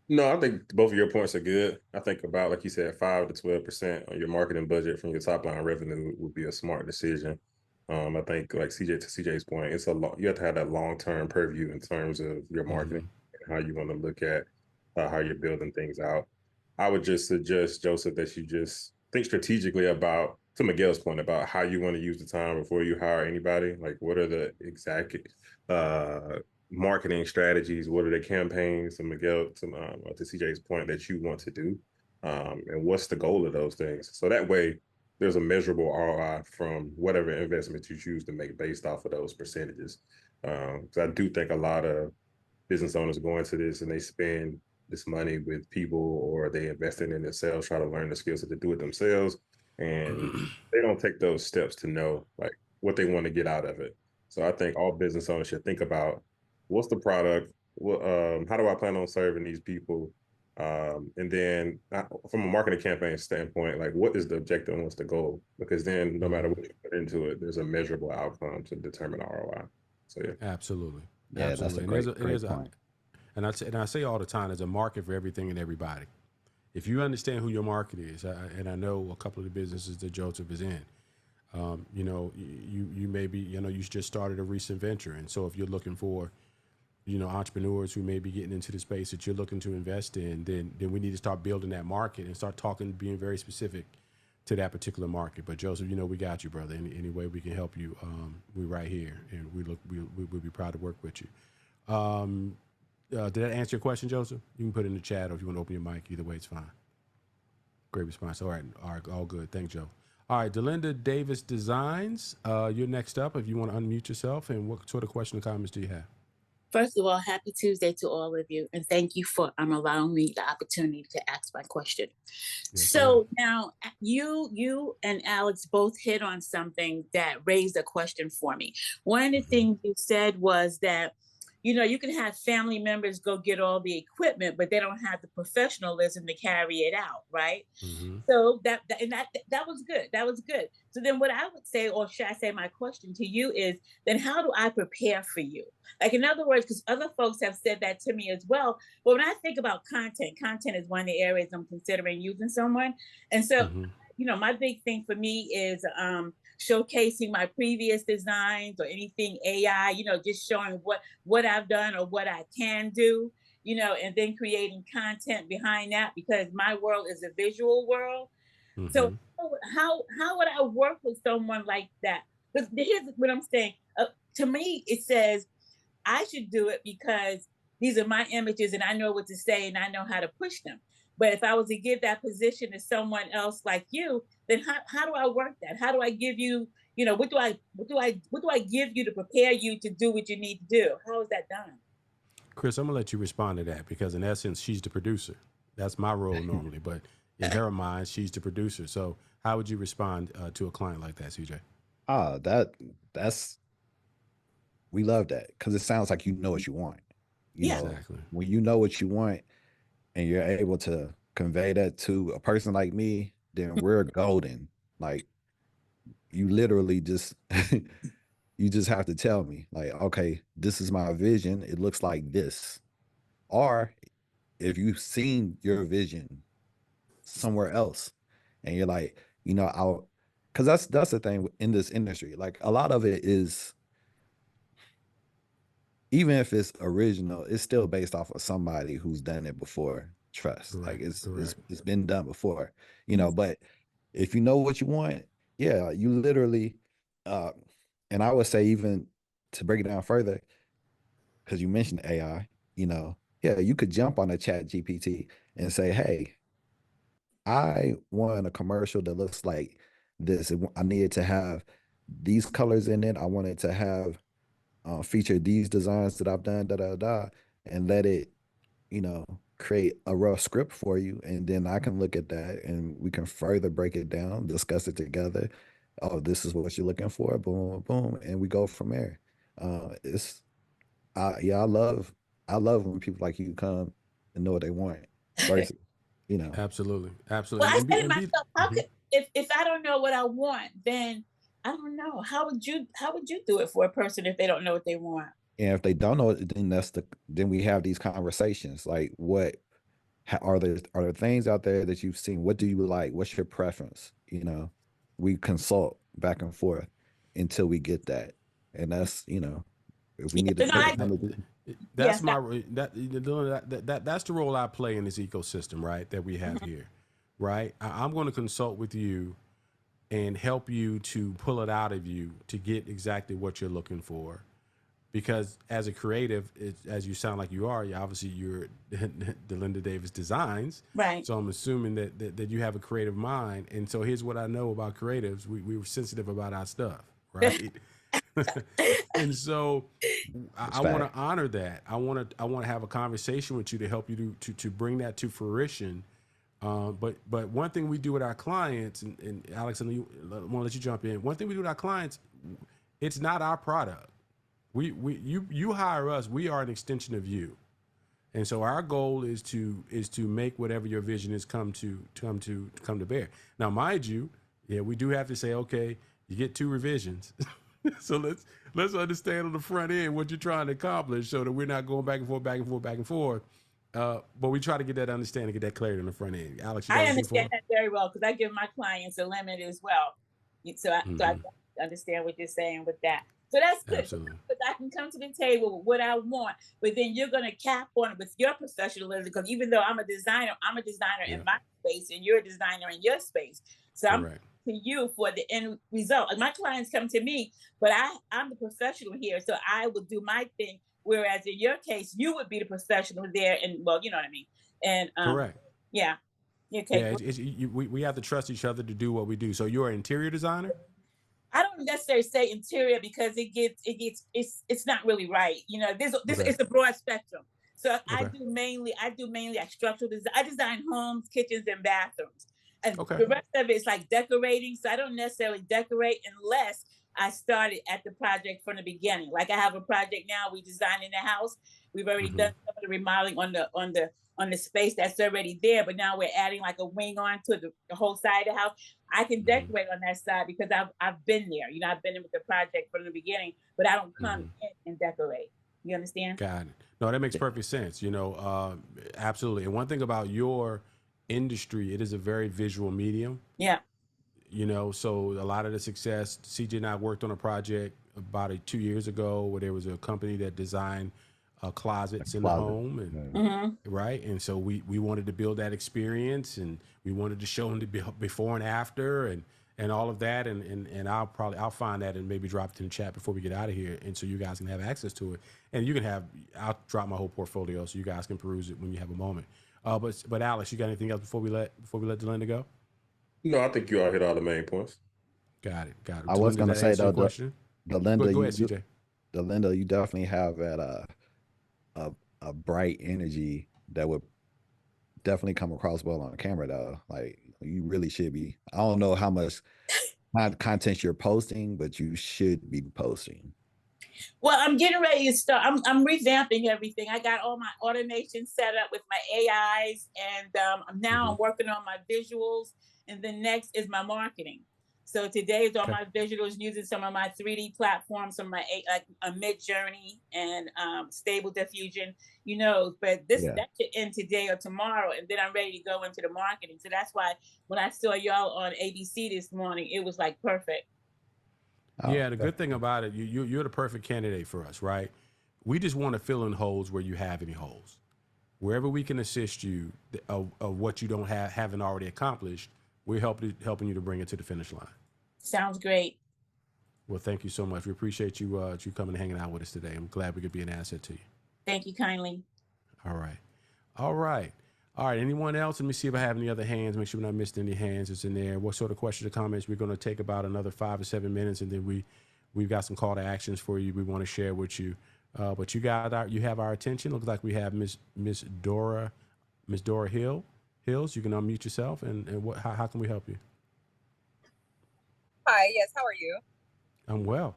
[SPEAKER 4] No, I think both of your points are good. I think about, like you said, 5 to 12% on your marketing budget from your top line revenue would be a smart decision. I think, like CJ's point, it's you have to have that long-term purview in terms of your marketing and how you want to look at how you're building things out. I would just suggest, Joseph, that you just think strategically about, to Miguel's point, about how you want to use the time before you hire anybody. Like, what are the exact marketing strategies? What are the campaigns, to Miguel, to CJ's point, that you want to do? And what's the goal of those things? So that way, there's a measurable ROI from whatever investment you choose to make based off of those percentages. Because I do think a lot of business owners go into this and they spend this money with people, or they invest in themselves, try to learn the skills to do it themselves, and they don't take those steps to know like what they want to get out of it. So I think all business owners should think about, what's the product, how do I plan on serving these people, and then from a marketing campaign standpoint, like, what is the objective and what's the goal? Because then no matter what you put into it, there's a measurable outcome to determine ROI. So yeah.
[SPEAKER 1] Absolutely.
[SPEAKER 3] Yeah, that's a great point.
[SPEAKER 1] And I say all the time, there's a market for everything and everybody. If you understand who your market is, and I know a couple of the businesses that Joseph is in, you know, you may be, you know, you just started a recent venture. And so if you're looking for, you know, entrepreneurs who may be getting into the space that you're looking to invest in, then we need to start building that market and start talking, being very specific to that particular market. But Joseph, you know, we got you, brother. Any way we can help you, we're right here, and we'll be proud to work with you. Did that answer your question, Joseph? You can put it in the chat, or if you want to open your mic, either way, it's fine. Great response. All right, all good. Thanks, Joe. All right, Delinda Davis Designs, you're next up. If you want to unmute yourself, and what sort of question or comments do you have?
[SPEAKER 7] First of all, happy Tuesday to all of you, and thank you for allowing me the opportunity to ask my question.
[SPEAKER 1] Yes,
[SPEAKER 7] So now you and Alex both hit on something that raised a question for me. One of the things you said was that, you know, you can have family members go get all the equipment, but they don't have the professionalism to carry it out, right? So that was good. That was good. So then what I would say, or should I say my question to you is, then how do I prepare for you? Like, in other words, because other folks have said that to me as well. But when I think about content is one of the areas I'm considering using someone. And so, you know, my big thing for me is showcasing my previous designs or anything AI, you know, just showing what I've done or what I can do, you know, and then creating content behind that, because my world is a visual world. So how would I work with someone like that? Because here's what I'm saying. To me, it says I should do it because these are my images and I know what to say and I know how to push them. But if I was to give that position to someone else like you, then how do I work that? How do I give you, you know, what do I give you to prepare you to do what you need to do? How is that done?
[SPEAKER 1] Chris, I'm gonna let you respond to that, because in essence, she's the producer. That's my role normally, but in her mind, she's the producer. So how would you respond to a client like that, CJ?
[SPEAKER 3] That's we love that, because it sounds like you know what you want. You know,
[SPEAKER 1] Exactly.
[SPEAKER 3] when you know what you want and you're able to convey that to a person like me, then we're golden. Like, you literally just you just have to tell me, like, okay, this is my vision. It looks like this. Or if you've seen your vision somewhere else and you're like, you know, I'll, because that's the thing in this industry. Like, a lot of it is, even if it's original, it's still based off of somebody who's done it before. Trust. Like, it's been done before, you know. But if you know what you want, yeah, you literally and I would say, even to break it down further, because you mentioned AI, you know, yeah, you could jump on a Chat GPT and say, hey, I want a commercial that looks like this. I need it to have these colors in it. I want it to have feature these designs that I've done, and let it, you know, create a rough script for you, and then I can look at that and we can further break it down, discuss it together. Oh, this is what you're looking for, boom, boom, and we go from there. It's yeah, I love when people like you come and know what they want versus, you know.
[SPEAKER 1] Absolutely,
[SPEAKER 7] Well,
[SPEAKER 1] absolutely.
[SPEAKER 7] I said to myself, how
[SPEAKER 1] Mhm.
[SPEAKER 7] could if I don't know what I want, then I don't know. How would you do it for a person if they don't know what they want?
[SPEAKER 3] And if they don't know it, then then we have these conversations. Like, what are there things out there that you've seen? What do you like? What's your preference? You know, we consult back and forth until we get that. And that's, you know, if we
[SPEAKER 7] Yeah,
[SPEAKER 3] need to
[SPEAKER 7] but
[SPEAKER 3] take
[SPEAKER 7] I
[SPEAKER 3] time to do.
[SPEAKER 1] That's
[SPEAKER 7] yes,
[SPEAKER 1] my that's the role I play in this ecosystem, right? That we have here, right? I'm going to consult with you and help you to pull it out of you to get exactly what you're looking for. Because as a creative, as you sound like you are, obviously you're Delinda Davis Designs.
[SPEAKER 7] right.
[SPEAKER 1] So I'm assuming that you have a creative mind. And so here's what I know about creatives: we were sensitive about our stuff, right? And so
[SPEAKER 3] That's
[SPEAKER 1] I want
[SPEAKER 3] fact.
[SPEAKER 1] to honor that. I want to have a conversation with you to help you to bring that to fruition. But one thing we do with our clients, and Alex, I want to let you jump in. One thing we do with our clients, it's not our product. You hire us. We are an extension of you, and so our goal is to make whatever your vision is come to bear. Now, mind you, yeah, we do have to say, okay, you get 2 revisions. So let's understand on the front end what you're trying to accomplish, so that we're not going back and forth, back and forth, back and forth. But we try to get that understanding, get that clarity on the front end. Alex, you got
[SPEAKER 7] I
[SPEAKER 1] anything for
[SPEAKER 7] understand
[SPEAKER 1] him?
[SPEAKER 7] that very well because I give my clients a limit as well. So I understand what you're saying with that. So that's good.
[SPEAKER 1] Absolutely.
[SPEAKER 7] Because I can come to the table with what I want, but then you're going to cap on it with your professionalism. Because even though I'm a designer
[SPEAKER 1] Yeah.
[SPEAKER 7] in my space, and you're a designer in your space. So I'm
[SPEAKER 1] Correct.
[SPEAKER 7] to you for the end result. Like my clients come to me, but I'm the professional here, so I will do my thing. Whereas in your case, you would be the professional there, and well, you know what I mean. And
[SPEAKER 1] Correct.
[SPEAKER 7] yeah, okay.
[SPEAKER 1] Yeah, we have to trust each other to do what we do. So you're an interior designer?
[SPEAKER 7] I don't necessarily say interior because it's not really right. You know, this
[SPEAKER 1] Okay.
[SPEAKER 7] it's a broad spectrum. So
[SPEAKER 1] Okay.
[SPEAKER 7] I do mainly like structural design. I design homes, kitchens, and bathrooms. And
[SPEAKER 1] Okay.
[SPEAKER 7] the rest of it is like decorating. So I don't necessarily decorate unless I started at the project from the beginning. Like I have a project now, we designing the house. We've already
[SPEAKER 1] Mhm.
[SPEAKER 7] done some of the remodeling on the space that's already there, but now we're adding like a wing on to the whole side of the house. I can
[SPEAKER 1] Mhm.
[SPEAKER 7] decorate on that side because I've been there. You know, I've been in with the project from the beginning, but I don't come
[SPEAKER 1] Mhm.
[SPEAKER 7] in and decorate. You understand?
[SPEAKER 1] Got it. No, that makes perfect sense. Absolutely. And one thing about your industry, it is a very visual medium.
[SPEAKER 7] Yeah.
[SPEAKER 1] So a lot of the success, CJ and I worked on a project about 2 years ago where there was a company that designed closets in the
[SPEAKER 3] Closet.
[SPEAKER 1] home, and
[SPEAKER 3] Yeah.
[SPEAKER 7] Mm-hmm.
[SPEAKER 1] right. And so we wanted to build that experience, and we wanted to show them the before and after, and all of that. And I'll find that and maybe drop it in the chat before we get out of here, and so you guys can have access to it. And I'll drop my whole portfolio so you guys can peruse it when you have a moment. But Alex, you got anything else before we let Delinda go?
[SPEAKER 4] No, I think you all hit all the main points.
[SPEAKER 1] Got it.
[SPEAKER 3] I was
[SPEAKER 1] Delinda,
[SPEAKER 3] gonna
[SPEAKER 1] does that
[SPEAKER 3] say
[SPEAKER 1] answer your
[SPEAKER 3] though,
[SPEAKER 1] question? Go
[SPEAKER 3] Linda,
[SPEAKER 1] ahead,
[SPEAKER 3] you
[SPEAKER 1] CJ.
[SPEAKER 3] Linda, you definitely have that a bright energy that would definitely come across well on camera though. Like you really should be. I don't know how much content you're posting, but you should be posting.
[SPEAKER 7] Well, I'm getting ready to start. I'm revamping everything. I got all my automation set up with my AIs, and now I'm working on my visuals. And then next is my marketing. So today is all
[SPEAKER 1] Okay.
[SPEAKER 7] my visuals using some of my 3D platforms, some of my like a Mid Journey and Stable Diffusion. But
[SPEAKER 3] Yeah.
[SPEAKER 7] that should end today or tomorrow, and then I'm ready to go into the marketing. So that's why when I saw y'all on ABC this morning, it was like perfect.
[SPEAKER 3] Oh,
[SPEAKER 1] Yeah, the good thing about it, you're the perfect candidate for us, right? We just want to fill in holes where you have any holes. Wherever we can assist you of what you haven't already accomplished, we're helping you to bring it to the finish line.
[SPEAKER 7] Sounds great.
[SPEAKER 1] Well, thank you so much. We appreciate you coming and hanging out with us today. I'm glad we could be an asset to you.
[SPEAKER 7] Thank you kindly.
[SPEAKER 1] All right. Anyone else? Let me see if I have any other hands. Make sure we're not missed any hands that's in there. What sort of questions or comments? We're going to take about another 5 or 7 minutes, and then we've got some call to actions for you. We want to share with you. But you have our attention. Looks like we have Miss Dora Ms. Dora Hills, you can unmute yourself, and how can we help you?
[SPEAKER 8] Hi, yes, how are you?
[SPEAKER 1] I'm well.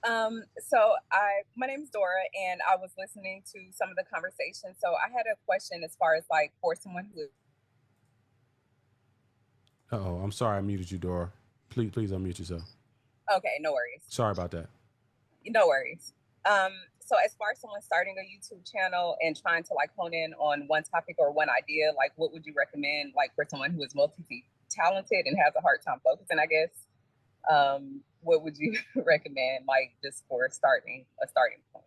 [SPEAKER 8] My name is Dora, and I was listening to some of the conversation. So I had a question as far as like for someone who.
[SPEAKER 1] Uh-oh, I'm sorry I muted you, Dora. Please unmute yourself.
[SPEAKER 8] Okay, no worries.
[SPEAKER 1] Sorry about that.
[SPEAKER 8] No worries. So as far as someone starting a YouTube channel and trying to like hone in on one topic or one idea, like what would you recommend, like for someone who is multi-talented and has a hard time focusing, I guess? What would you recommend, like just for a starting point?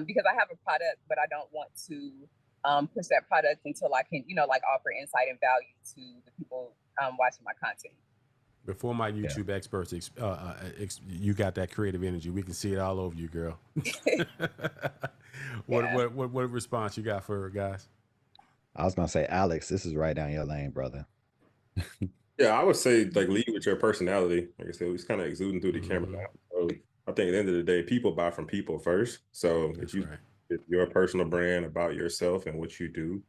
[SPEAKER 8] Because I have a product, but I don't want to push that product until I can, like offer insight and value to the people watching my content.
[SPEAKER 1] Before my YouTube experts, you got that creative energy. We can see it all over you, girl. What response you got for her, guys?
[SPEAKER 3] I was gonna say, Alex, this is right down your lane, brother.
[SPEAKER 4] Yeah, I would say like lead with your personality. Like I said, it's kind of exuding through the camera now. So I think at the end of the day, people buy from people first. So
[SPEAKER 1] That's
[SPEAKER 4] if
[SPEAKER 1] right.
[SPEAKER 4] if your personal brand about yourself and what you do,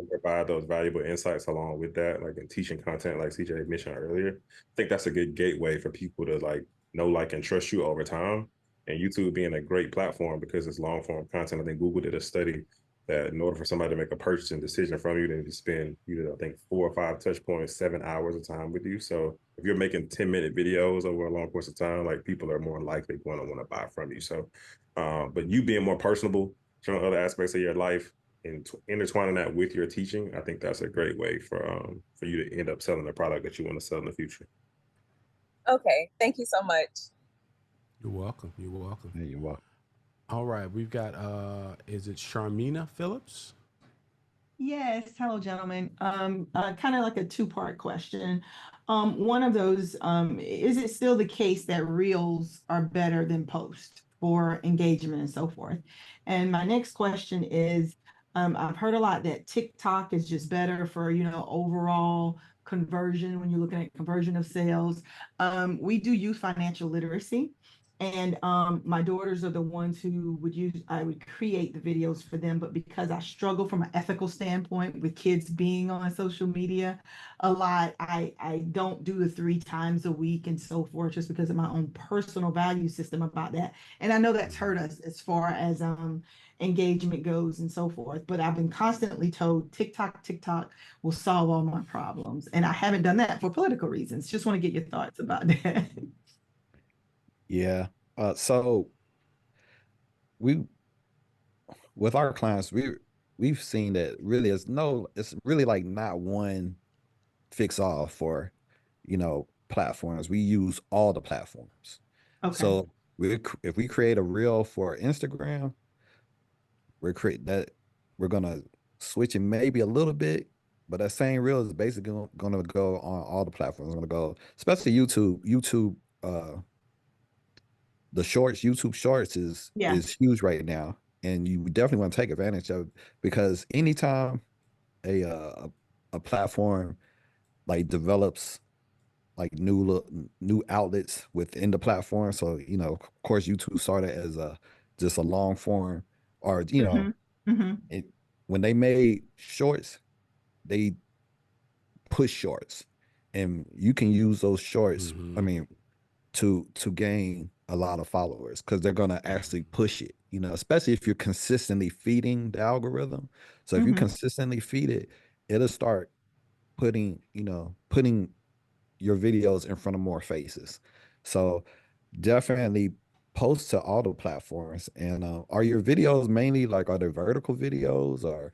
[SPEAKER 4] provide those valuable insights along with that, like in teaching content, like CJ mentioned earlier. I think that's a good gateway for people to like know, like, and trust you over time. And YouTube being a great platform because it's long form content. I think Google did a study that in order for somebody to make a purchasing decision from you, they need to spend I think 4 or 5 touch points, 7 hours of time with you. So if you're making 10-minute videos over a long course of time, like people are more likely going to want to buy from you. So, but you being more personable, showing other aspects of your life and intertwining that with your teaching, I think that's a great way for you to end up selling the product that you want to sell in the future.
[SPEAKER 8] Okay, thank you so much.
[SPEAKER 1] You're welcome. You're welcome.
[SPEAKER 3] Yeah, you're welcome.
[SPEAKER 1] All right, we've got is it Sharmina Phillips?
[SPEAKER 9] Yes, hello, gentlemen. Kind of like a two-part question. One of those, is it still the case that reels are better than posts for engagement and so forth? And my next question is, I've heard a lot that TikTok is just better for, overall conversion when you're looking at conversion of sales. We do use financial literacy. And my daughters are the ones who I would create the videos for them, but because I struggle from an ethical standpoint with kids being on social media a lot, I don't do the 3 times a week and so forth, just because of my own personal value system about that. And I know that's hurt us as far as engagement goes and so forth, but I've been constantly told TikTok will solve all my problems. And I haven't done that for political reasons. Just want to get your thoughts about that.
[SPEAKER 3] Yeah. So with our clients, we've seen that really it's really like not one fix all for, platforms. We use all the platforms.
[SPEAKER 9] Okay.
[SPEAKER 3] So if we create a reel for Instagram, we're gonna switch it maybe a little bit, but that same reel is basically gonna go on all the platforms. It's gonna go, especially YouTube, the YouTube shorts is huge right now, and you definitely want to take advantage of it, because anytime a platform like develops like new outlets within the platform, so of course YouTube started as just a long form, or when they made shorts, they push shorts, and you can use those shorts. I mean, to gain a lot of followers, because they're going to actually push it, especially if you're consistently feeding the algorithm. So if you consistently feed it, it'll start putting your videos in front of more faces. So definitely post to all the platforms. And are your videos mainly are they vertical videos or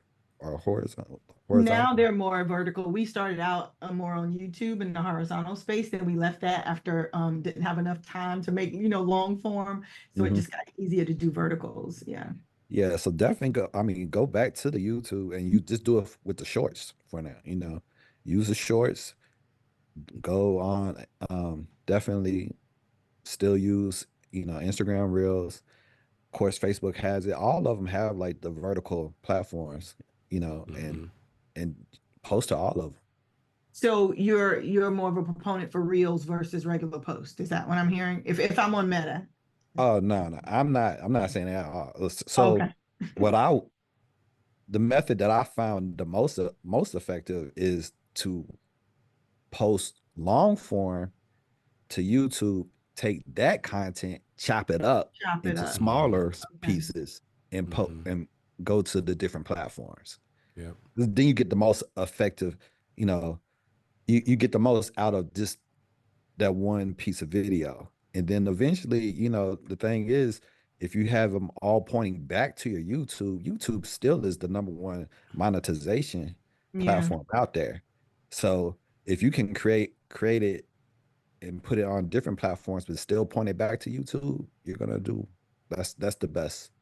[SPEAKER 3] horizontal?
[SPEAKER 9] Now they're more vertical. We started out more on YouTube in the horizontal space, then we left that after didn't have enough time to make long form, so it just got easier to do verticals.
[SPEAKER 3] Yeah, so definitely go back to the YouTube, and you just do it with the shorts for now. Use the shorts, go on, definitely still use Instagram Reels. Of course, Facebook has it. All of them have like the vertical platforms, and post to all of them.
[SPEAKER 9] So you're more of a proponent for Reels versus regular post. Is that what I'm hearing? If I'm on Meta.
[SPEAKER 3] Oh no, I'm not saying that at all. So okay. the method that I found the most effective is to post long form to YouTube, take that content, chop it up
[SPEAKER 9] Chop it
[SPEAKER 3] into
[SPEAKER 9] up.
[SPEAKER 3] smaller
[SPEAKER 9] Okay.
[SPEAKER 3] pieces, and and go to the different platforms.
[SPEAKER 1] Yeah.
[SPEAKER 3] Then you get the most effective, you know, you get the most out of just that one piece of video. And then eventually, you know, the thing is, if you have them all pointing back to your YouTube still is the #1 monetization
[SPEAKER 9] Yeah.
[SPEAKER 3] platform out there. So if you can create it and put it on different platforms, but still point it back to YouTube, you're gonna do that's the best.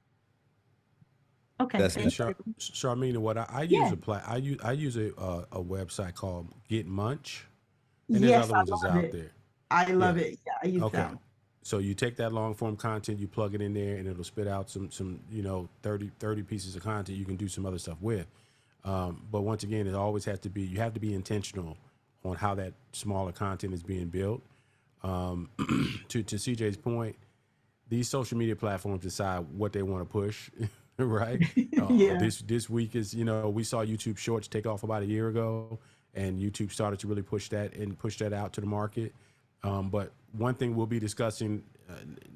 [SPEAKER 9] Okay.
[SPEAKER 3] That's
[SPEAKER 1] And
[SPEAKER 9] Thank you.
[SPEAKER 1] Charmaine, what I
[SPEAKER 9] Yeah.
[SPEAKER 1] use I use a website called Get Munch, and there's
[SPEAKER 9] Yes,
[SPEAKER 1] other
[SPEAKER 9] I
[SPEAKER 1] ones that's
[SPEAKER 9] love
[SPEAKER 1] out
[SPEAKER 9] it.
[SPEAKER 1] there.
[SPEAKER 9] I love
[SPEAKER 1] Yeah.
[SPEAKER 9] it. Yeah, I use
[SPEAKER 1] Okay.
[SPEAKER 9] that one.
[SPEAKER 1] So you take that long form content, you plug it in there, and it'll spit out some 30 pieces of content you can do some other stuff with. But once again, it always has to be, you have to be intentional on how that smaller content is being built. To CJ's point, these social media platforms decide what they want to push, right?
[SPEAKER 9] Yeah.
[SPEAKER 1] This week is, we saw YouTube Shorts take off about a year ago, and YouTube started to really push that out to the market. But one thing we'll be discussing,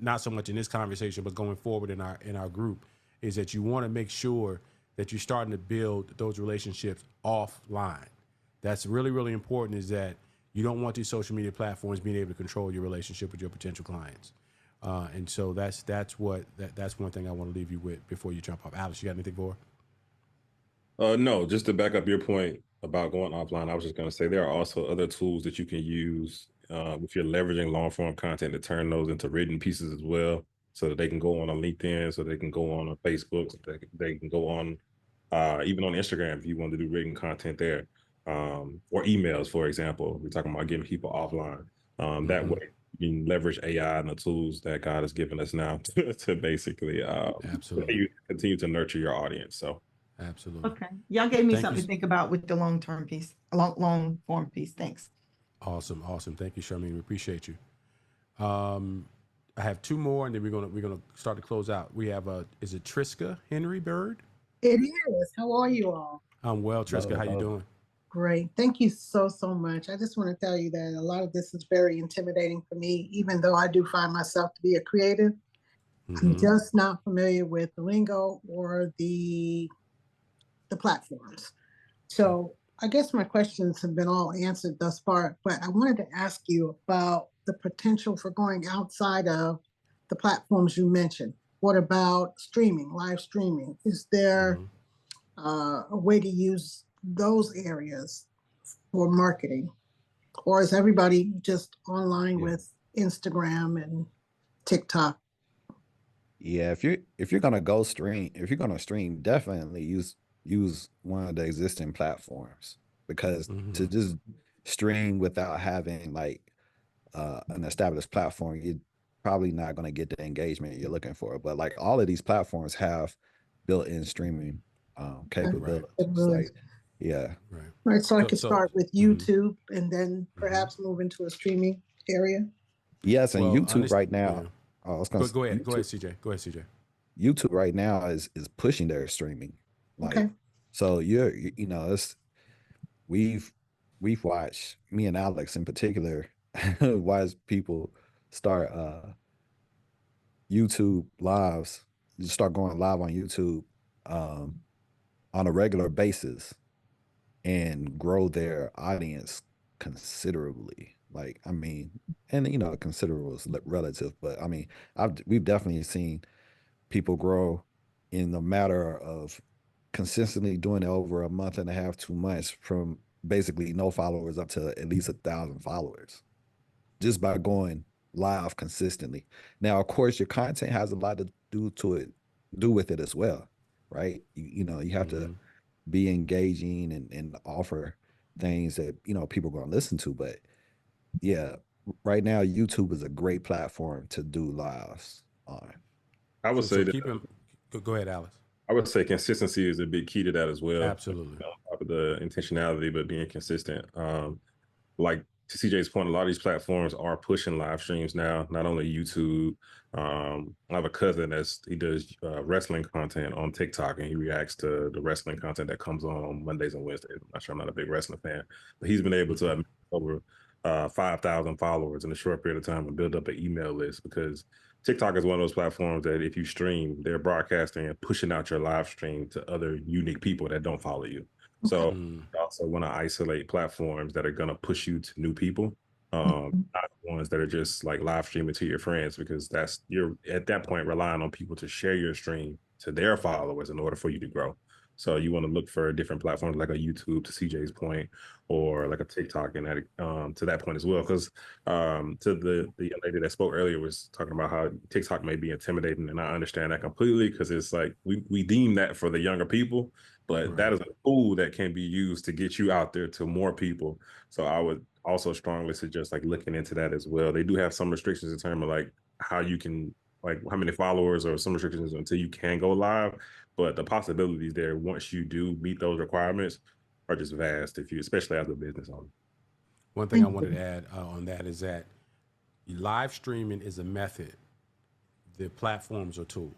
[SPEAKER 1] not so much in this conversation, but going forward in our group, is that you want to make sure that you're starting to build those relationships offline. That's really, really important, is that you don't want these social media platforms being able to control your relationship with your potential clients. And so that's one thing I want to leave you with before you jump off. Alex, you got anything for her?
[SPEAKER 4] No, just to back up your point about going offline, I was just going to say there are also other tools that you can use if you're leveraging long form content to turn those into written pieces as well, so that they can go on LinkedIn, so they can go on Facebook, so they can go on even on Instagram if you want to do written content there, or emails, for example. We're talking about getting people offline. That way you can leverage AI and the tools that God has given us now to basically
[SPEAKER 1] Absolutely.
[SPEAKER 4] continue to nurture your audience. So.
[SPEAKER 1] Absolutely.
[SPEAKER 9] Okay. Y'all gave me
[SPEAKER 1] Thank
[SPEAKER 9] something
[SPEAKER 1] you.
[SPEAKER 9] to think about with the long-term piece, long form piece. Thanks.
[SPEAKER 1] Awesome. Thank you, Charmaine. We appreciate you. I have two more, and then we're gonna start to close out. We have is it Triska Henry Bird?
[SPEAKER 10] It is. How are you all?
[SPEAKER 1] I'm well, Triska. How you
[SPEAKER 3] Hello.
[SPEAKER 1] doing?
[SPEAKER 10] Great. Thank you so much. I just want to tell you that a lot of this is very intimidating for me, even though I do find myself to be a creative. I'm just not familiar with the lingo or the platforms. So I guess my questions have been all answered thus far, but I wanted to ask you about the potential for going outside of the platforms you mentioned. What about streaming, live streaming? Is there a way to use those areas for marketing? Or is everybody just online with Instagram and TikTok?
[SPEAKER 3] Yeah, if you're gonna stream, definitely use one of the existing platforms, because to just stream without having like an established platform, you're probably not gonna get the engagement you're looking for. But like all of these platforms have built-in streaming capabilities. Like, yeah.
[SPEAKER 10] Right. So I could start with YouTube and then perhaps move into a streaming area.
[SPEAKER 3] Yes, and
[SPEAKER 1] Well,
[SPEAKER 3] YouTube right now. I was gonna
[SPEAKER 1] Go ahead,
[SPEAKER 3] YouTube,
[SPEAKER 1] CJ.
[SPEAKER 3] YouTube right now is pushing their streaming. Like,
[SPEAKER 10] Okay.
[SPEAKER 3] so we've watched, me and Alex in particular, watch people start YouTube lives, just start going live on YouTube on a regular basis and grow their audience considerably. Like, I mean, and considerable is relative, but I mean, we've definitely seen people grow in the matter of consistently doing it over a month and a half, 2 months, from basically no followers up to at least 1,000 followers, just by going live consistently. Now, of course, your content has a lot to do with it as well, right? You have to be engaging and offer things that people are going to listen to. But yeah, right now YouTube is a great platform to do lives on.
[SPEAKER 4] I would say that.
[SPEAKER 1] Go ahead, Alex.
[SPEAKER 4] I would say consistency is a big key to that as well.
[SPEAKER 1] Absolutely.
[SPEAKER 4] On top of the intentionality, but being consistent. Like to CJ's point, a lot of these platforms are pushing live streams now, not only YouTube. I have a cousin he does wrestling content on TikTok, and he reacts to the wrestling content that comes on Mondays and Wednesdays. I'm not a big wrestling fan, but he's been able to have over 5,000 followers in a short period of time and build up an email list, because TikTok is one of those platforms that if you stream, they're broadcasting and pushing out your live stream to other unique people that don't follow you. So you also want to isolate platforms that are going to push you to new people, not ones that are just like live streaming to your friends, because you're at that point relying on people to share your stream to their followers in order for you to grow. So you want to look for different platforms like a YouTube, to CJ's point, or like a TikTok, and that to that point as well. Because to the young lady that spoke earlier was talking about how TikTok may be intimidating, and I understand that completely, because it's like we deem that for the younger people, but that is a tool that can be used to get you out there to more people. So I would also strongly suggest like looking into that as well. They do have some restrictions in terms of like how you can, like how many followers, or some restrictions until you can go live. But the possibilities there, once you do meet those requirements, are just vast, especially as a business owner.
[SPEAKER 1] One thing I wanted to add on that is that live streaming is a method. The platforms are tools.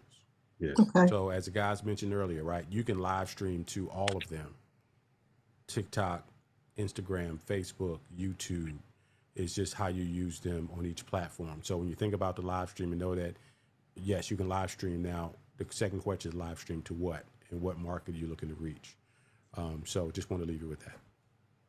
[SPEAKER 4] Yes.
[SPEAKER 10] Okay.
[SPEAKER 1] So as the guys mentioned earlier, right, you can live stream to all of them. TikTok, Instagram, Facebook, YouTube. It's just how you use them on each platform. So when you think about the live streaming, know that, yes, you can live stream now. The second question is live stream to what, and what market are you looking to reach? So just want to leave you with that.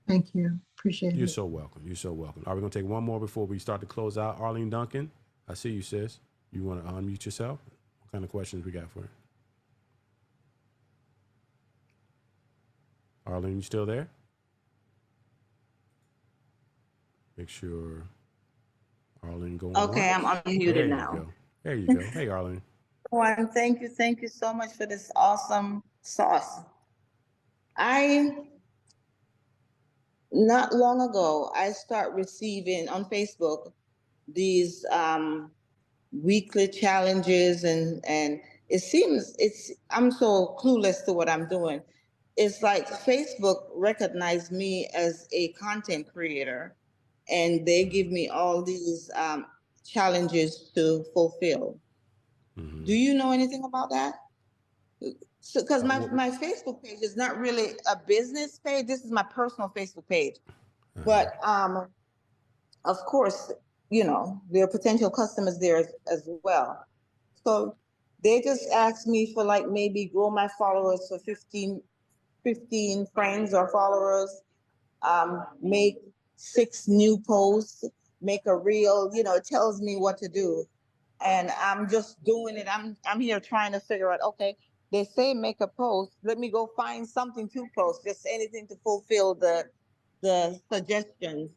[SPEAKER 10] Thank you. Appreciate
[SPEAKER 1] You're
[SPEAKER 10] it.
[SPEAKER 1] so welcome. You're so welcome. Are we going to take one more before we start to close out? Arlene Duncan, I see you, sis. You want to unmute yourself? What kind of questions we got for you? Arlene, you still there? Make sure Arlene going
[SPEAKER 11] Okay,
[SPEAKER 1] once.
[SPEAKER 11] I'm unmuted
[SPEAKER 1] There
[SPEAKER 11] now.
[SPEAKER 1] you go. There you go. Hey, Arlene.
[SPEAKER 11] One, thank you so much for this awesome sauce. Not long ago, I start receiving on Facebook these weekly challenges, and it seems I'm so clueless to what I'm doing. It's like Facebook recognized me as a content creator, and they give me all these challenges to fulfill.
[SPEAKER 1] Mm-hmm.
[SPEAKER 11] Do you know anything about that? So, because my Facebook page is not really a business page. This is my personal Facebook page. But of course, you know, there are potential customers there as well. So they just asked me for like maybe grow my followers for 15 friends or followers, make 6 new posts, make a reel, you know, it tells me what to do. And I'm just doing it. I'm here trying to figure out, okay, they say make a post. Let me go find something to post, just anything to fulfill the suggestions.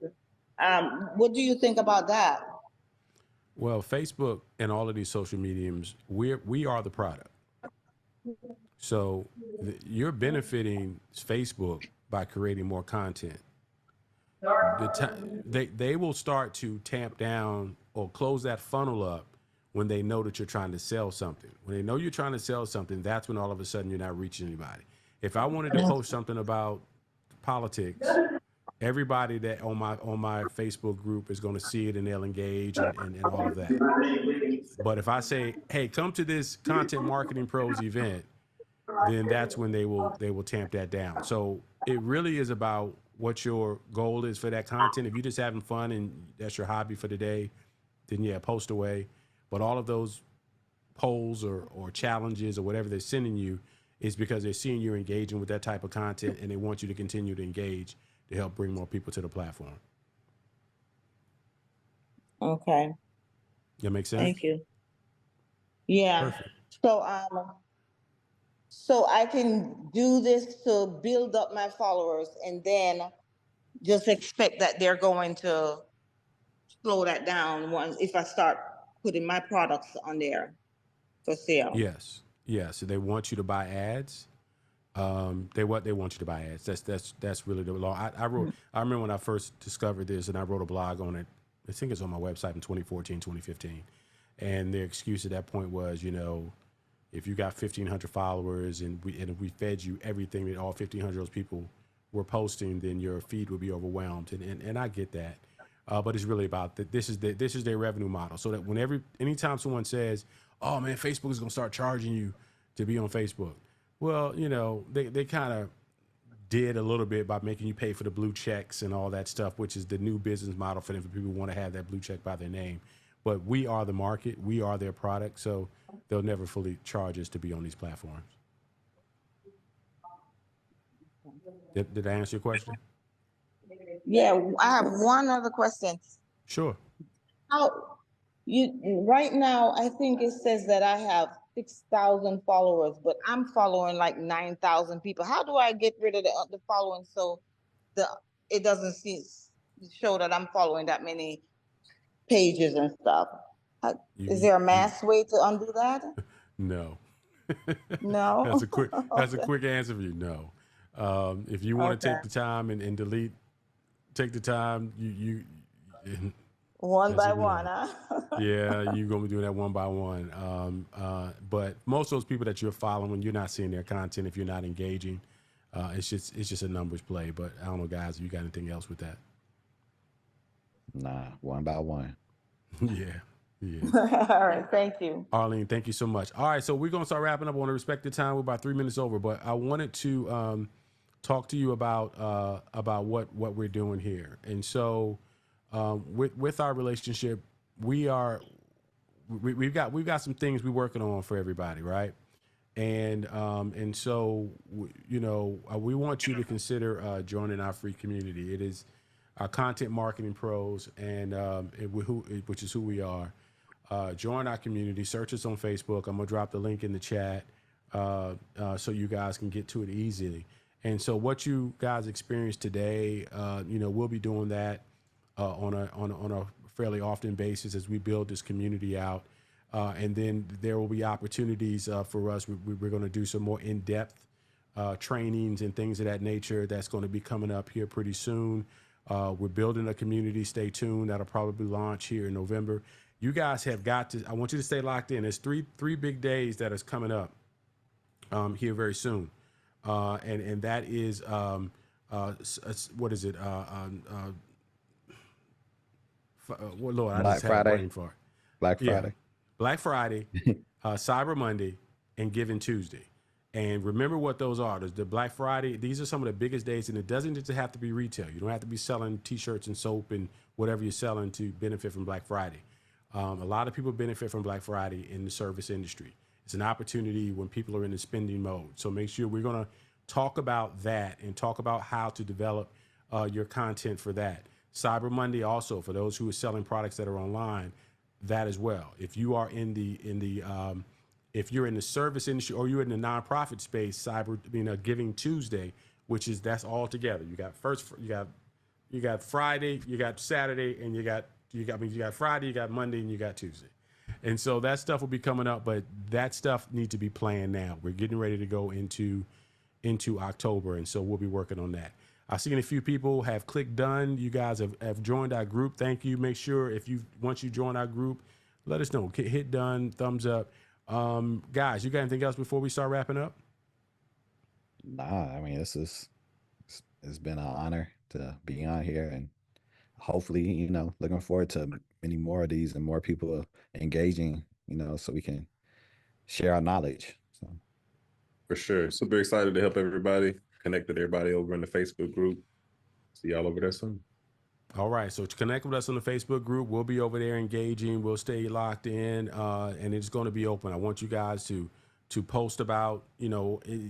[SPEAKER 11] What do you think about that?
[SPEAKER 1] Well, Facebook and all of these social mediums, we are the product. So you're benefiting Facebook by creating more content. They will start to tamp down or close that funnel up when they know that you're trying to sell something. When they know you're trying to sell something, that's when all of a sudden you're not reaching anybody. If I wanted to post something about politics, everybody that on my Facebook group is going to see it, and they'll engage and all of that. But if I say, hey, come to this Content Marketing Pros event, then that's when they will tamp that down. So it really is about what your goal is for that content. If you're just having fun and that's your hobby for the day, then yeah, post away. But all of those polls or challenges or whatever they're sending you is because they're seeing you engaging with that type of content, and they want you to continue to engage to help bring more people to the platform.
[SPEAKER 11] Okay.
[SPEAKER 1] That makes sense?
[SPEAKER 11] Thank you. Yeah.
[SPEAKER 1] Perfect.
[SPEAKER 11] So I can do this to build up my followers, and then just expect that they're going to slow that down if I start putting my products on there for sale.
[SPEAKER 1] Yes. So they want you to buy ads. They want you to buy ads. That's really the law. I remember when I first discovered this, and I wrote a blog on it. I think it's on my website in 2014, 2015. And their excuse at that point was, you know, if you got 1,500 followers and we fed you everything that all 1,500 of those people were posting, then your feed would be overwhelmed. And I get that. but it's really about that. This is their revenue model. So that anytime someone says, "Oh man, Facebook is going to start charging you to be on Facebook," well, they kind of did a little bit by making you pay for the blue checks and all that stuff, which is the new business model for them, for people who want to have that blue check by their name. But we are the market, we are their product, so they'll never fully charge us to be on these platforms. Did I answer your question?
[SPEAKER 11] Yeah, I have one other question.
[SPEAKER 1] Sure.
[SPEAKER 11] Right now, I think it says that I have 6,000 followers, but I'm following like 9,000 people. How do I get rid of the following so it doesn't show that I'm following that many pages and stuff? Is there a mass way to undo that?
[SPEAKER 1] No.
[SPEAKER 11] No.
[SPEAKER 1] That's a quick answer for you. No. If you want to take the time and delete, take the time. You
[SPEAKER 11] one by one, huh?
[SPEAKER 1] Yeah, you're gonna be doing that one by one. But most of those people that you're following, you're not seeing their content if you're not engaging. It's just a numbers play. But I don't know, guys, if you got anything else with that?
[SPEAKER 3] Nah, one by one.
[SPEAKER 1] Yeah.
[SPEAKER 11] All right, thank you.
[SPEAKER 1] Arlene, thank you so much. All right, so we're going to start wrapping up. I want to respect the time. We're about 3 minutes over, but I wanted to talk to you about what we're doing here. And so with our relationship, we've got some things we're working on for everybody, right? And so we want you to consider joining our free community. It is our Content Marketing Pros, and which is who we are. Join our community. Search us on Facebook. I'm gonna drop the link in the chat so you guys can get to it easily. And so what you guys experienced today, we'll be doing that on a fairly often basis as we build this community out. And then there will be opportunities for us. We're going to do some more in-depth trainings and things of that nature. That's going to be coming up here pretty soon. We're building a community. Stay tuned. That'll probably launch here in November. You guys have got to, I want you to stay locked in. There's three big days that is coming up here very soon. And that is, what is it? Well, Lord, I
[SPEAKER 3] Black
[SPEAKER 1] just had
[SPEAKER 3] Friday.
[SPEAKER 1] a brain fart.
[SPEAKER 3] Black
[SPEAKER 1] Yeah.
[SPEAKER 3] Friday.
[SPEAKER 1] Black Friday, Cyber Monday, and Giving Tuesday. And remember what those are. The Black Friday, these are some of the biggest days, and it doesn't just have to be retail. You don't have to be selling T-shirts and soap and whatever you're selling to benefit from Black Friday. A lot of people benefit from Black Friday in the service industry. It's an opportunity when people are in the spending mode. So make sure we're going to talk about that and talk about how to develop your content for that. Cyber Monday also, for those who are selling products that are online, that as well. If you are if you're in the service industry or you're in the nonprofit space, Giving Tuesday, that's all together. You got Friday, you got Saturday, and you got Friday, you got Monday, and you got Tuesday. And so that stuff will be coming up, but that stuff needs to be planned now. We're getting ready to go into October, and so we'll be working on that. I've seen a few people have clicked done. You guys have joined our group. Thank you. Make sure once you join our group, let us know. Hit done, thumbs up. Guys, you got anything else before we start wrapping up?
[SPEAKER 3] Nah, I mean, it's been an honor to be on here, and hopefully, looking forward to many more of these and more people engaging, so we can share our knowledge. So.
[SPEAKER 4] For sure. Super excited to help everybody. Connect with everybody over in the Facebook group. See y'all over there soon.
[SPEAKER 1] All right. So to connect with us on the Facebook group, we'll be over there engaging. We'll stay locked in, and it's going to be open. I want you guys to post about,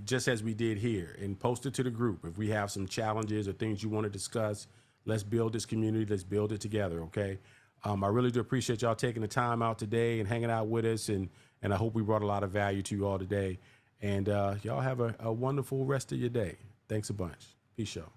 [SPEAKER 1] just as we did here, and post it to the group. If we have some challenges or things you want to discuss, let's build this community. Let's build it together. Okay. I really do appreciate y'all taking the time out today and hanging out with us. And I hope we brought a lot of value to you all today. And y'all have a wonderful rest of your day. Thanks a bunch. Peace, y'all.